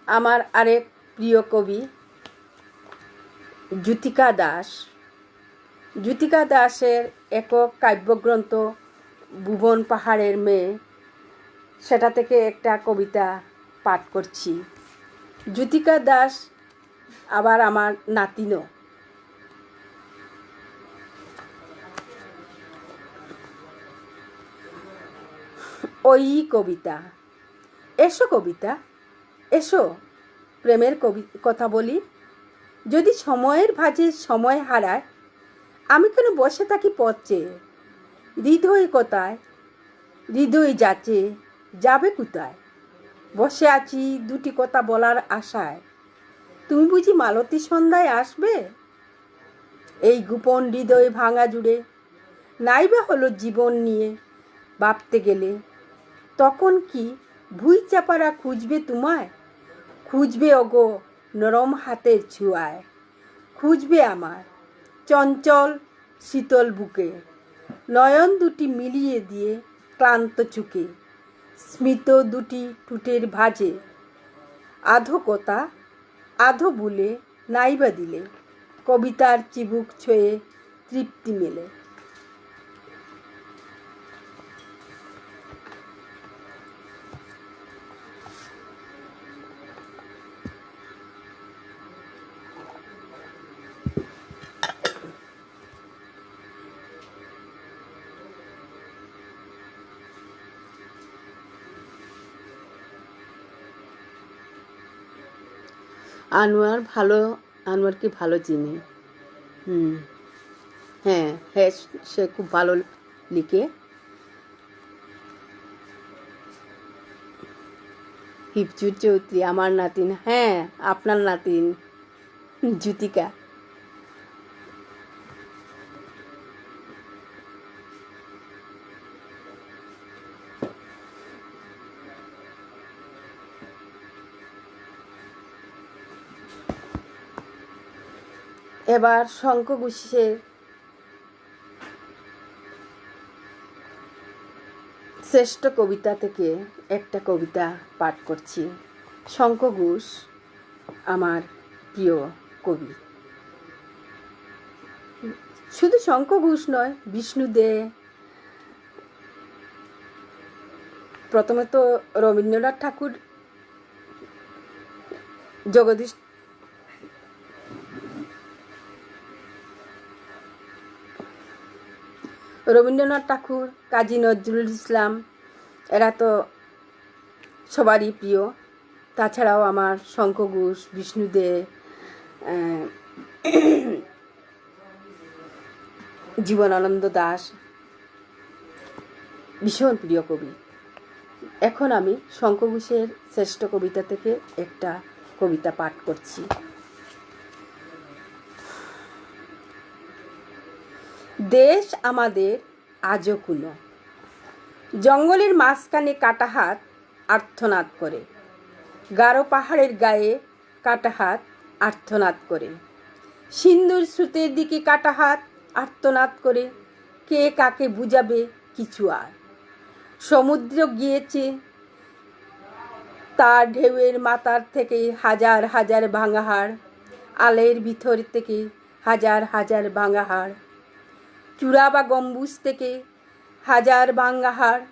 S1: আমার আরেক প্রিয় কবি জ্যোতিকা দাস। জ্যোতিকা দাসের একক কাব্যগ্রন্থ ভুবন পাহাড়ের মেয়ে, সেটা থেকে একটা কবিতা পাঠ করছি। জ্যোতিকা দাস আবার আমার নাতিনও। ওই কবিতা, এসো কবিতা, এসো প্রেমের কথা বলি। যদি সময়ের ভাঁজে সময় হারায়, আমি কেন বসে থাকি পথ চেয়ে? হৃদয় কোথায়, হৃদয় যাচে, যাবে কোথায়? বসে আছি দুটি কথা বলার আশায়। তুমি বুঝি মালতী সন্ধ্যায় আসবে? এই গোপন হৃদয় ভাঙা জুড়ে নাইবা হলো জীবন নিয়ে ভাবতে গেলে। তখন কি ভুই চাপারা খুঁজবে তোমায়? খুঁজবে ওগো নরম হাতের ছোঁয়ায়, খুঁজবে আমার চঞ্চল শীতল বুকে, নয়ন দুটি মিলিয়ে দিয়ে ক্লান্ত চুকে, স্মিত দুটি টুটের ভাজে, আধো কথা আধো ভুলে নাইবা দিলে, কবিতার চিবুক ছুঁয়ে তৃপ্তি মেলে। আনোয়ারকে ভালো চিনি। হ্যাঁ হ্যাঁ, সে খুব ভালো লিখে। হিপচুর চৌধুরী আমার নাতিন। হ্যাঁ, আপনার নাতিন জ্যোতিকা। এবার শঙ্খ ঘোষের শ্রেষ্ঠ কবিতা থেকে একটা কবিতা পাঠ করছি। শঙ্খ ঘোষ আমার প্রিয় কবি। শুধু শঙ্খ ঘোষ নয়, বিষ্ণু দে, প্রথমে তো রবীন্দ্রনাথ ঠাকুর, জগদীশ রবীন্দ্রনাথ ঠাকুর, কাজী নজরুল ইসলাম, এরা তো সবারই প্রিয়। তাছাড়াও আমার শঙ্খ ঘোষ, বিষ্ণু দে, জীবনানন্দ দাশ ভীষণ প্রিয় কবি। এখন আমি শঙ্খ ঘোষের শ্রেষ্ঠ কবিতা থেকে একটা কবিতা পাঠ করছি। দেশ আমাদের আজও কুনো, জঙ্গলের মাঝখানে কাটা হাত আর্তনাদ করে, গারো পাহাড়ের গায়ে কাটা হাত আর্তনাদ করে, সিন্ধুর স্রোতের দিকে কাটা হাত আর্তনাদ করে, কে কাকে বুঝাবে কিছু আর? সমুদ্র গিয়েছে তার ঢেউয়ের মাথার থেকে হাজার হাজার ভাঙা হাড়, আলের ভিতর থেকে হাজার হাজার ভাঙা হাড়, চূড়া বা গম্বুজ থেকে হাজার ভাঙা হাড়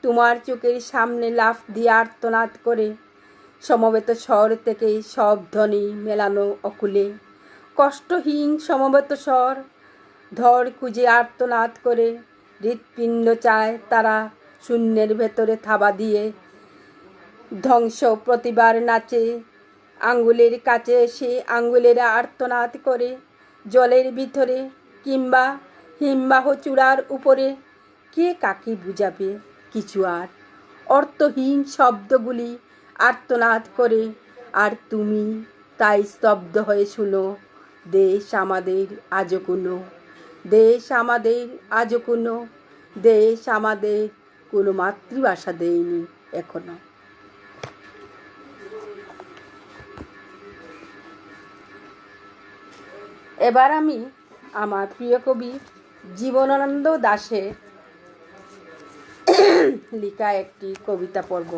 S1: তোমার চোখের সামনে লাফ দিয়ে আর্তনাদ করে, সমবেত স্বর থেকে সব ধ্বনি মেলানো অকুলে, কষ্টহীন সমবেত স্বর ধর খুঁজে আর্তনাদ করে, হৃৎপিণ্ড চায় তারা শূন্যের ভেতরে থাবা দিয়ে, ধ্বংস প্রতিবার নাচে আঙ্গুলের কাছে এসে আঙ্গুলেরা আর্তনাদ করে, জলের ভিতরে কিংবা হিমবাহ চূড়ার উপরে, কে কাকে বুঝাবে কিছু আর? অর্থহীন শব্দগুলি আর্তনাদ করে, আর তুমি তাই স্তব্ধ হয়ে শুনো। দেশ আমাদের আজও কোনো, দেশ আমাদের আজও কোনো, দেশ আমাদের কোনো মাতৃভাষা দেয়নি এখনো। এবার আমি আমার প্রিয় কবি জীবনানন্দ দাশের লেখা একটি কবিতা পড়ব।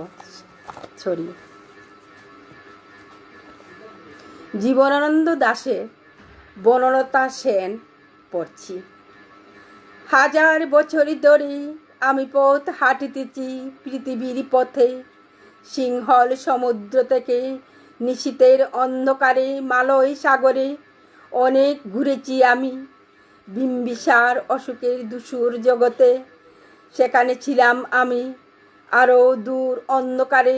S1: জীবনানন্দ দাশের বনলতা সেন পড়ছি। হাজার বছর ধরে আমি পথ হাঁটিতেছি পৃথিবীর পথে, সিংহল সমুদ্র থেকে নিশীথের অন্ধকারে মালয় সাগরে অনেক ঘুরেছি আমি, বিম্বিসার অশোকের দুসুর জগতে সেখানে ছিলাম আমি। আরও দূর অন্ধকারে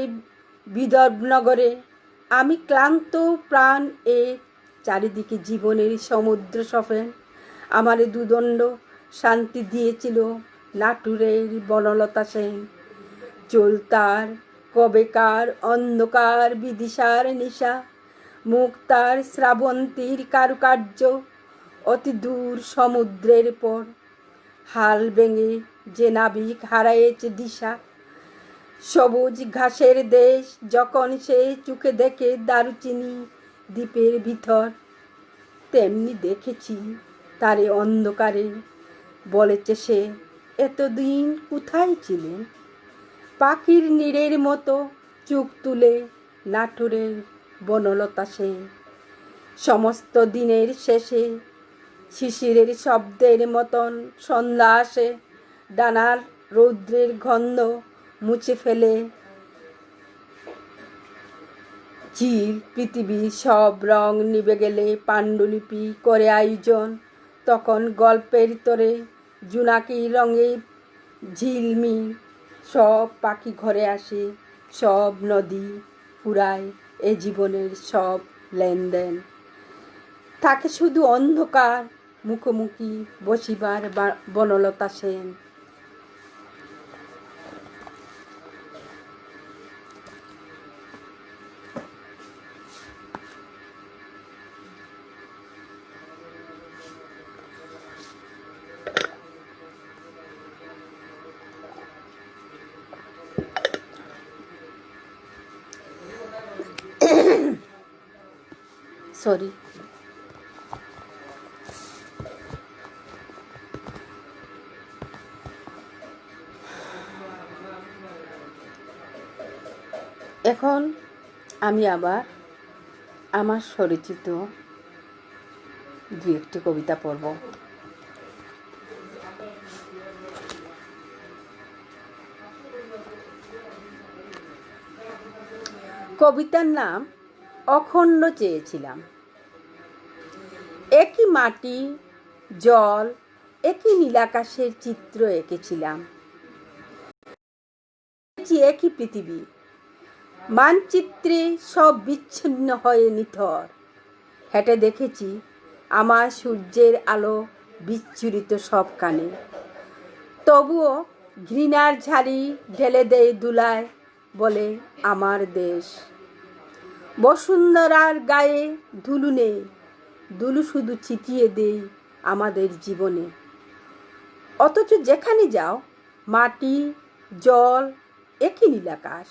S1: বিদর্ভনগরে আমি ক্লান্ত প্রাণ এ, চারিদিকে জীবনের সমুদ্র সফেন। আমারে দুদণ্ড শান্তি দিয়েছিল নাটুরের বনলতা সেন। চলতার কবেকার অন্ধকার বিদিশার নিশা, মুক্তার শ্রাবন্তীর কারুকার্য অতি দূর সমুদ্রের পর। হাল ভেঙে যে নাবিক হারায়েছে দিশা, সবুজ ঘাসের দেশ যখন সে চোখে দেখে দারুচিনি দ্বীপের ভিতর, তেমনি দেখেছি তারে অন্ধকারে। বলেছে সে, এতদিন কোথায় ছিলেন? পাখির নীড়ের মতো চোখ তুলে নাটুরের বনলতা সেন। সমস্ত দিনের শেষে শিশিরের শব্দের মতন সন্ধ্যা আসে, ডানার রৌদ্রের গন্ধ মুছে ফেলে চিল পৃথিবীর সব রং নিভে গেলে পাণ্ডুলিপি করে আয়োজন। তখন গল্পের তরে জোনাকি রঙে ঝিলমিল সব পাখি ঘরে আসে, সব নদী ফুরায় এ জীবনের সব লেনদেন। থাকে শুধু অন্ধকার মুখোমুখি বসিবার বনলতা সেন। সরি। এখন আমি আবার আমার স্বরচিত দু একটি কবিতা পড়ব। কবিতার নাম অখণ্ড চেয়েছিলাম। একই মাটি জল একই নীলাকাশের চিত্র এঁকেছিলাম, একই পৃথিবী মানচিত্রে সব বিচ্ছিন্ন হয়ে নিথর। হেঁটে দেখেছি আমার সূর্যের আলো বিচ্ছুরিত সব কানে, তবুও ঘৃণার ঝাড়ি ঢেলে দেয় দুলায়, বলে আমার দেশ। বসুন্ধরার গায়ে ধুলু নেই, ধুলু শুধু ছিটিয়ে দেই আমাদের জীবনে। অথচ যেখানে যাও মাটি জল একই নীলাকাশ,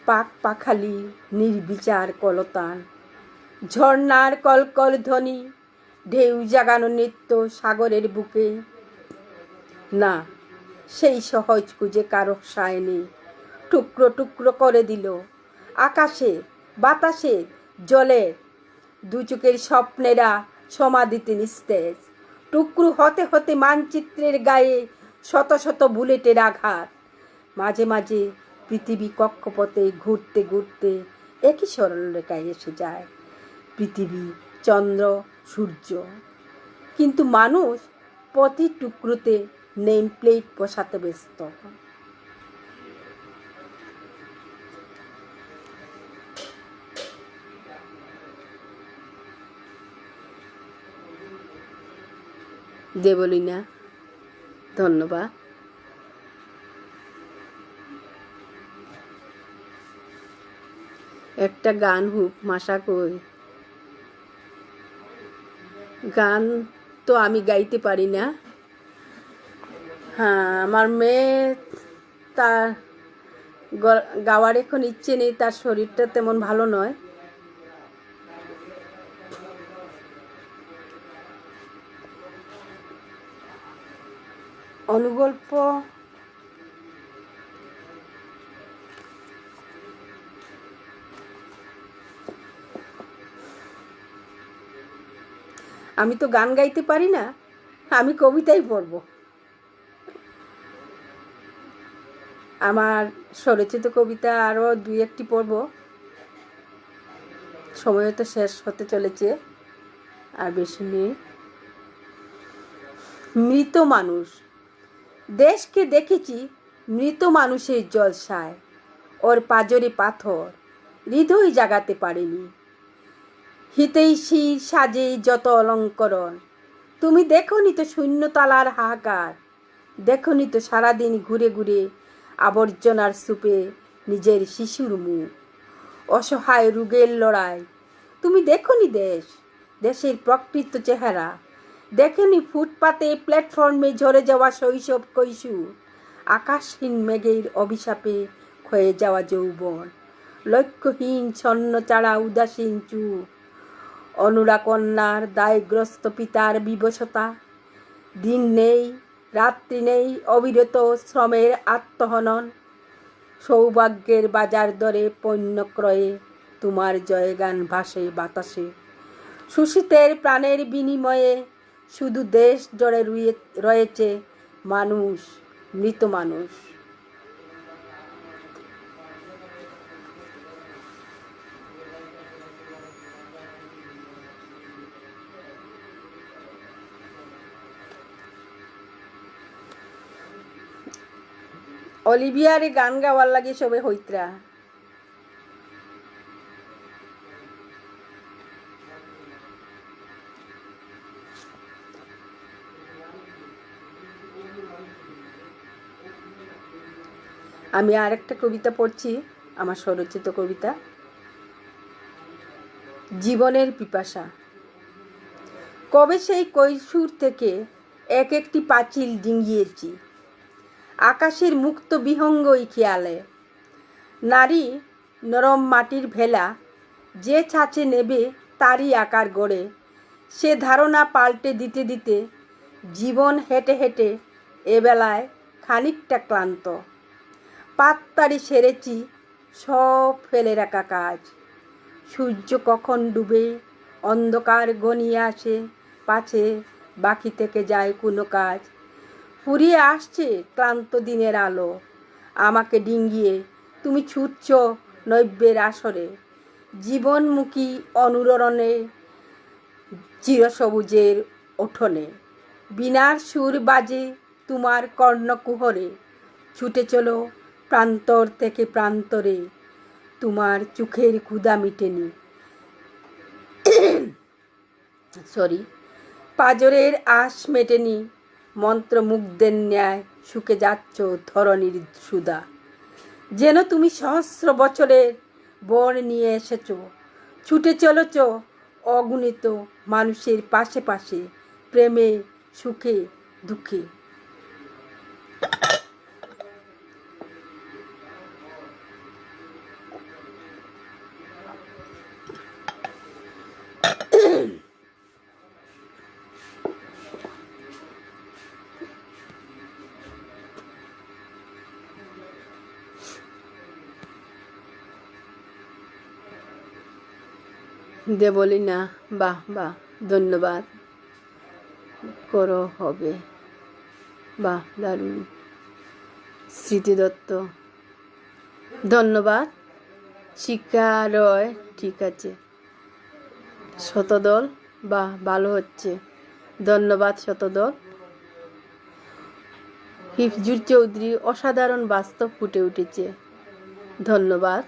S1: পাক পাখালি নির্বিচার কলতান, ঝর্ণার কলকল ধ্বনি, ঢেউ জাগানো নৃত্য সাগরের বুকে। না, সেই সহজ খুঁজে কারো সায় নেই, টুকরো টুকরো করে দিল আকাশে বাতাসে জলের দু চোখের স্বপ্নেরা সমাধিতে নিস্তেজ। টুকরো হতে হতে মানচিত্রের গায়ে শত শত বুলেটের আঘাত। মাঝে মাঝে পৃথিবী কক্ষপথে ঘুরতে ঘুরতে একই সরলরেখায় এসে যায়, পৃথিবী চন্দ্র সূর্য। কিন্তু মানুষ প্রতি টুকরোতে নেম প্লেট বসাতে ব্যস্ত। দেবলীনা, ধন্যবাদ। একটা গান হোক মাসা কই। গান তো আমি গাইতে পারি না। হ্যাঁ, আমার মেয়ে, তার গাওয়ার এখন ইচ্ছে নেই, তার শরীরটা তেমন ভালো নয়। অনুগল্প আমি তো গান গাইতে পারি না, আমি কবিতাই পড়ব। আমার স্বরচিত কবিতা আরও দুই একটি পড়ব। সময় তো শেষ হতে চলেছে, আর বেশি নেই। মৃত মানুষ। দেশকে দেখেছি মৃত মানুষের জলসায়, ওর পাজরে পাথর হৃদয় জাগাতে পারেনি। হিতৈষী সাজে যত অলঙ্করণ, তুমি দেখোনি তো শূন্যতালার হাহাকার, দেখোনি তো সারাদিন ঘুরে ঘুরে আবর্জনার স্তূপে নিজের শিশুর মুখ, অসহায় রোগের লড়াই। তুমি দেখোনি দেশের প্রকৃত চেহারা, দেখোনি ফুটপাতে প্ল্যাটফর্মে ঝরে যাওয়া শৈশব কৈশোর, আকাশহীন মেঘের অভিশাপে ক্ষয়ে যাওয়া যৌবন, লক্ষ্যহীন ছন্ন চাড়া উদাসীন চুপ, অনুরাকন্যার দায়গ্রস্ত পিতার বিবশতা। দিন নেই, রাত্রি নেই, অবিরত শ্রমের আত্মহনন, সৌভাগ্যের বাজার দরে পণ্য ক্রয়ে তোমার জয়গান ভাসে বাতাসে। শোষিতের প্রাণের বিনিময়ে শুধু দেশ জুড়ে রয়েছে মানুষ, মৃত মানুষ। অলিভিয়ারে গান গাওয়ার লাগে সবে হইত্রা। আমি আরেকটা কবিতা পড়ছি, আমার স্বরচিত কবিতা, জীবনের পিপাসা। কবে সেই কৈশোর থেকে এক একটি পাঁচিল ডিঙ্গিয়েছি আকাশের মুক্ত বিহঙ্গই খেয়ালে। নারী নরম মাটির ভেলা, যে ছাঁচে নেবে তারই আকার গড়ে। সে ধারণা পাল্টে দিতে দিতে জীবন হেঁটে হেঁটে এবেলায় খানিকটা ক্লান্ত। পাততাড়ি সেরেছি সব ফেলে রাখা কাজ। সূর্য কখন ডুবে অন্ধকার ঘনিয়ে আসে, পাছে বাকি থেকে যায় কোনো কাজ। ফুরিয়ে আসছে ক্লান্ত দিনের আলো, আমাকে ডিঙ্গিয়ে তুমি ছুটছ নৈব্যের আসরে। জীবনমুখী অনুরণে চিরসবুজের উঠোনে, বীণার সুর বাজে তোমার কর্ণকুহরে। ছুটে চলো প্রান্তর থেকে প্রান্তরে, তোমার চোখের ক্ষুধা মিটেনি। পাজরের আশ মেটেনি, মন্ত্রমুগ্ধের ন্যায় শুকে যাচ্ছ ধরণীর সুধা। যেন তুমি সহস্র বছরের বন নিয়ে এসেছ, ছুটে চলেছ অগণিত মানুষের পাশে পাশে, প্রেমে সুখে দুঃখে। দেবলীনা, বাহ বাহ, ধন্যবাদ। করো হবে, বাহ দারুণ। স্মৃতি দত্ত, ধন্যবাদ। শিক্ষা রয়, ঠিক আছে। শতদল, বাহ ভালো হচ্ছে, ধন্যবাদ শতদল। হিফজুর চৌধুরী, অসাধারণ বাস্তব ফুটে উঠেছে, ধন্যবাদ।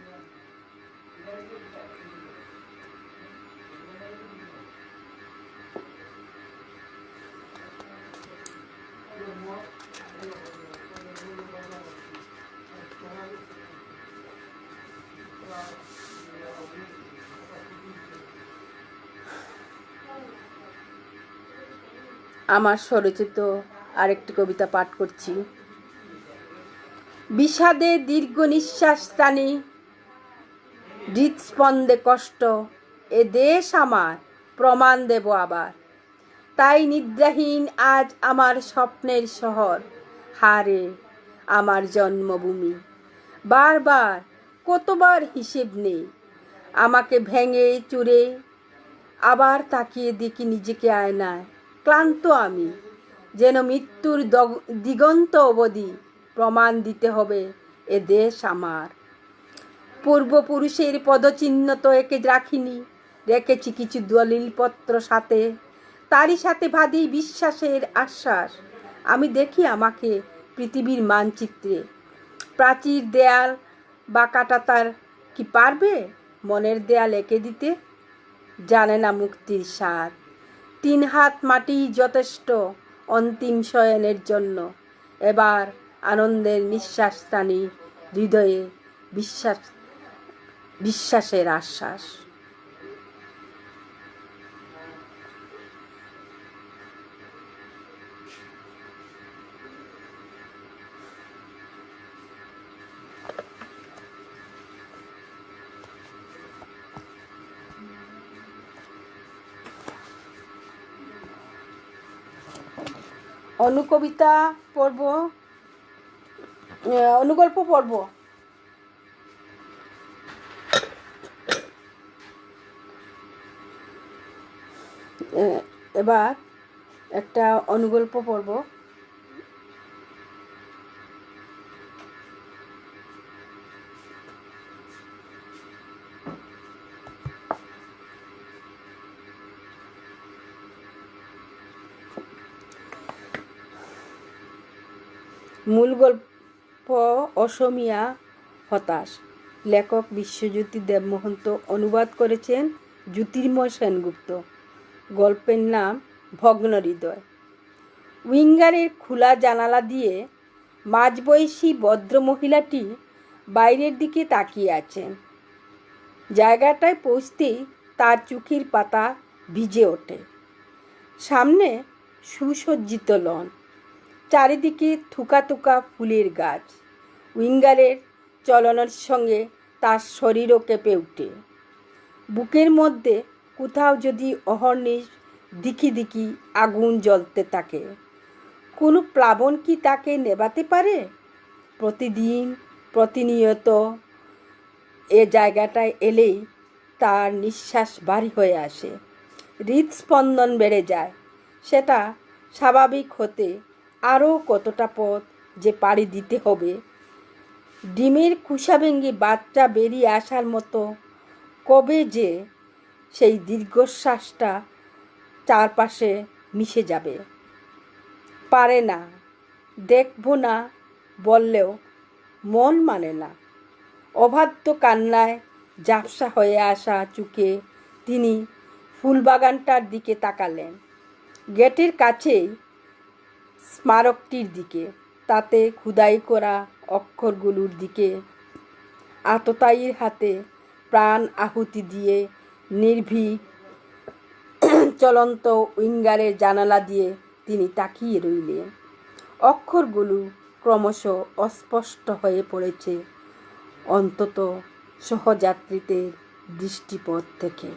S1: আমার স্বরচিত আরেকটি কবিতা পাঠ করছি। বিষাদে দীর্ঘ নিঃশ্বাস টানি, হৃৎস্পন্দে কষ্ট, এ দেশ আমার, প্রমাণ দেব আবার। তাই নিদ্রাহীন আজ আমার স্বপ্নের শহর, হারে আমার জন্মভূমি। বারবার কতবার হিসেব নেই, আমাকে ভেঙে চুরে আবার তাকিয়ে দেখি নিজেকে আয়নায়। ক্লান্ত আমি, যেন মৃত্যুর দিগন্ত অবধি প্রমাণ দিতে হবে এ দেশ আমার। পূর্বপুরুষের পদচিহ্ন তো একে রাখিনি, রেখেছি কিছু দলিলপত্র সাথে, তারই সাথে বাঁধি বিশ্বাসের আশ্বাস। আমি দেখি আমাকে পৃথিবীর মানচিত্রে, প্রাচীর দেয়াল বা কাঁটাতার কি পারবে মনের দেয়াল এঁকে দিতে? জানে না মুক্তির স্বাদ, 3 হাত মাটিই যথেষ্ট অন্তিম শয়নের জন্য। এবার আনন্দের নিঃশ্বাস টানি, হৃদয়ে বিশ্বাসের আশ্বাস। অনুকবিতা পড়ব, অনুগল্প পড়ব। এবার একটা অনুগল্প পড়ব। মূল গল্প অসমীয়া হতাশ। লেখক বিশ্বজ্যোতি দেবমহন্ত, অনুবাদ করেছেন জ্যোতির্ময় সেনগুপ্ত। গল্পের নাম ভগ্ন হৃদয়। উইঙ্গারের খোলা জানালা দিয়ে মাঝবয়সী ভদ্রমহিলাটি বাইরের দিকে তাকিয়ে আছেন। জায়গাটায় পৌঁছতেই তার চোখের পাতা ভিজে ওঠে। সামনে সুসজ্জিত লন, চারিদিকে থুকা থুকা ফুলের গাছ। উইঙ্গারের চলনের সঙ্গে তার শরীরও কেঁপে ওঠে। বুকের মধ্যে কোথাও যদি অহর্নিশ দিকি দিকি আগুন জ্বলতে থাকে। কোনো প্লাবন কি তাকে নেভাতে পারে? প্রতিদিন প্রতিনিয়ত এ জায়গাটায় এলেই তার নিঃশ্বাস ভারী হয়ে আসে, হৃদস্পন্দন বেড়ে যায়। সেটা স্বাভাবিক হতে আরও কতটা পথ যে পাড়ি দিতে হবে। ডিমের খোসা ভেঙে বাচ্চা বেরিয়ে আসার মতো কবে যে সেই দীর্ঘশ্বাসটা চারপাশে মিশে যাবে। পারে না, দেখব না বললেও মন মানে না। অবাধ্য কান্নায় ঝাপসা হয়ে আসা চোখে তিনি ফুলবাগানটার দিকে তাকালেন, গেটের কাছেই স্মারকটির দিকে, তাতে খোদাই করা অক্ষরগুলোর দিকে। আততায়ীর হাতে প্রাণ আহুতি দিয়ে নির্ভীক চলন্ত উইঙ্গারের জানালা দিয়ে তিনি তাকিয়ে রইলেন। অক্ষরগুলো ক্রমশ অস্পষ্ট হয়ে পড়েছে, অন্তত সহযাত্রীদের দৃষ্টিপথ থেকে।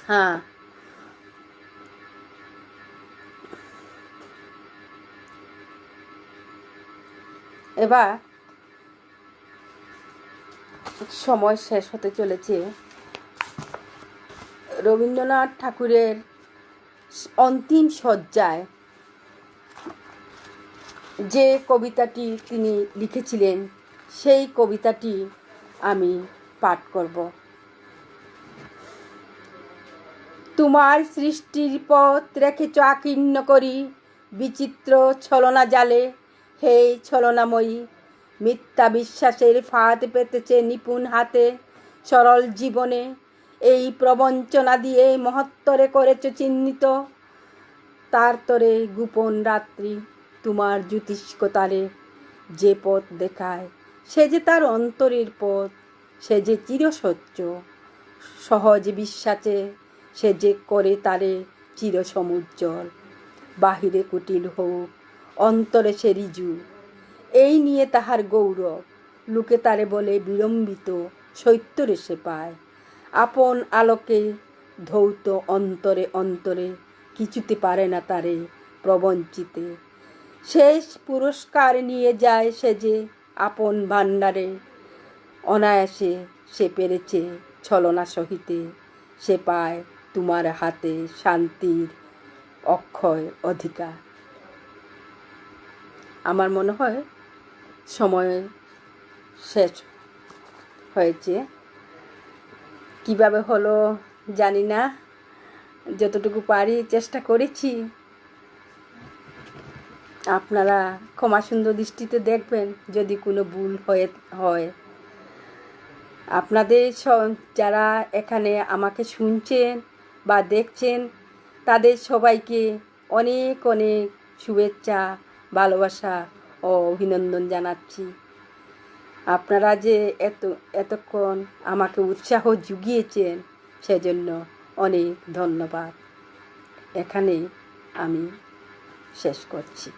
S1: হ্যাঁ, এবার সময় শেষ হতে চলেছে। রবীন্দ্রনাথ ঠাকুরের অন্তিম শয্যায় যে কবিতাটি তিনি লিখেছিলেন, সেই কবিতাটি আমি পাঠ করব। তোমার সৃষ্টির পথ রেখেছ আকীর্ণ করি, বিচিত্র ছলনা জালে, হে ছলনাময়ী। মিথ্যা বিশ্বাসের ফাঁদ পেতেছে নিপুণ হাতে, সরল জীবনে এই প্রবঞ্চনা দিয়ে মহত্তরে করেছ চিহ্নিত। তার তরে গোপন রাত্রি তোমার জ্যোতিষ্কতারে যে পথ দেখায়, সে যে তার অন্তরের পথ, সে যে চিরসত্য, সহজ বিশ্বাসে সে যে করে তারে চিরসমুজ্জ্বল। বাহিরে কুটিল হোক, অন্তরে সে ঋজু, এই নিয়ে তাহার গৌরব। লোকে তারে বলে বিড়ম্বিত, সত্যরে সে পায় আপন আলোকে ধৌত অন্তরে অন্তরে, কিছুতে পারে না তারে প্রবঞ্চিতে। শেষ পুরস্কার নিয়ে যায় সে যে আপন ভাণ্ডারে, অনায়াসে সে পেরেছে ছলনা সহিতে, সে পায় তোমার হাতে শান্তির অক্ষয় অধিকার। আমার মনে হয় সময় শেষ হয়েছে। কিভাবে হলো জানি না, যতটুকু পারি চেষ্টা করেছি। আপনারা ক্ষমা সুন্দর দৃষ্টিতে দেখবেন যদি কোনো ভুল হয়। আপনাদের যারা এখানে আমাকে শুনছেন বা দেখছেন, তাদের সবাইকে অনেক অনেক শুভেচ্ছা, ভালোবাসা ও অভিনন্দন জানাচ্ছি। আপনারা যে এতক্ষণ আমাকে উৎসাহ জুগিয়েছেন, সেজন্য অনেক ধন্যবাদ। এখানেই আমি শেষ করছি।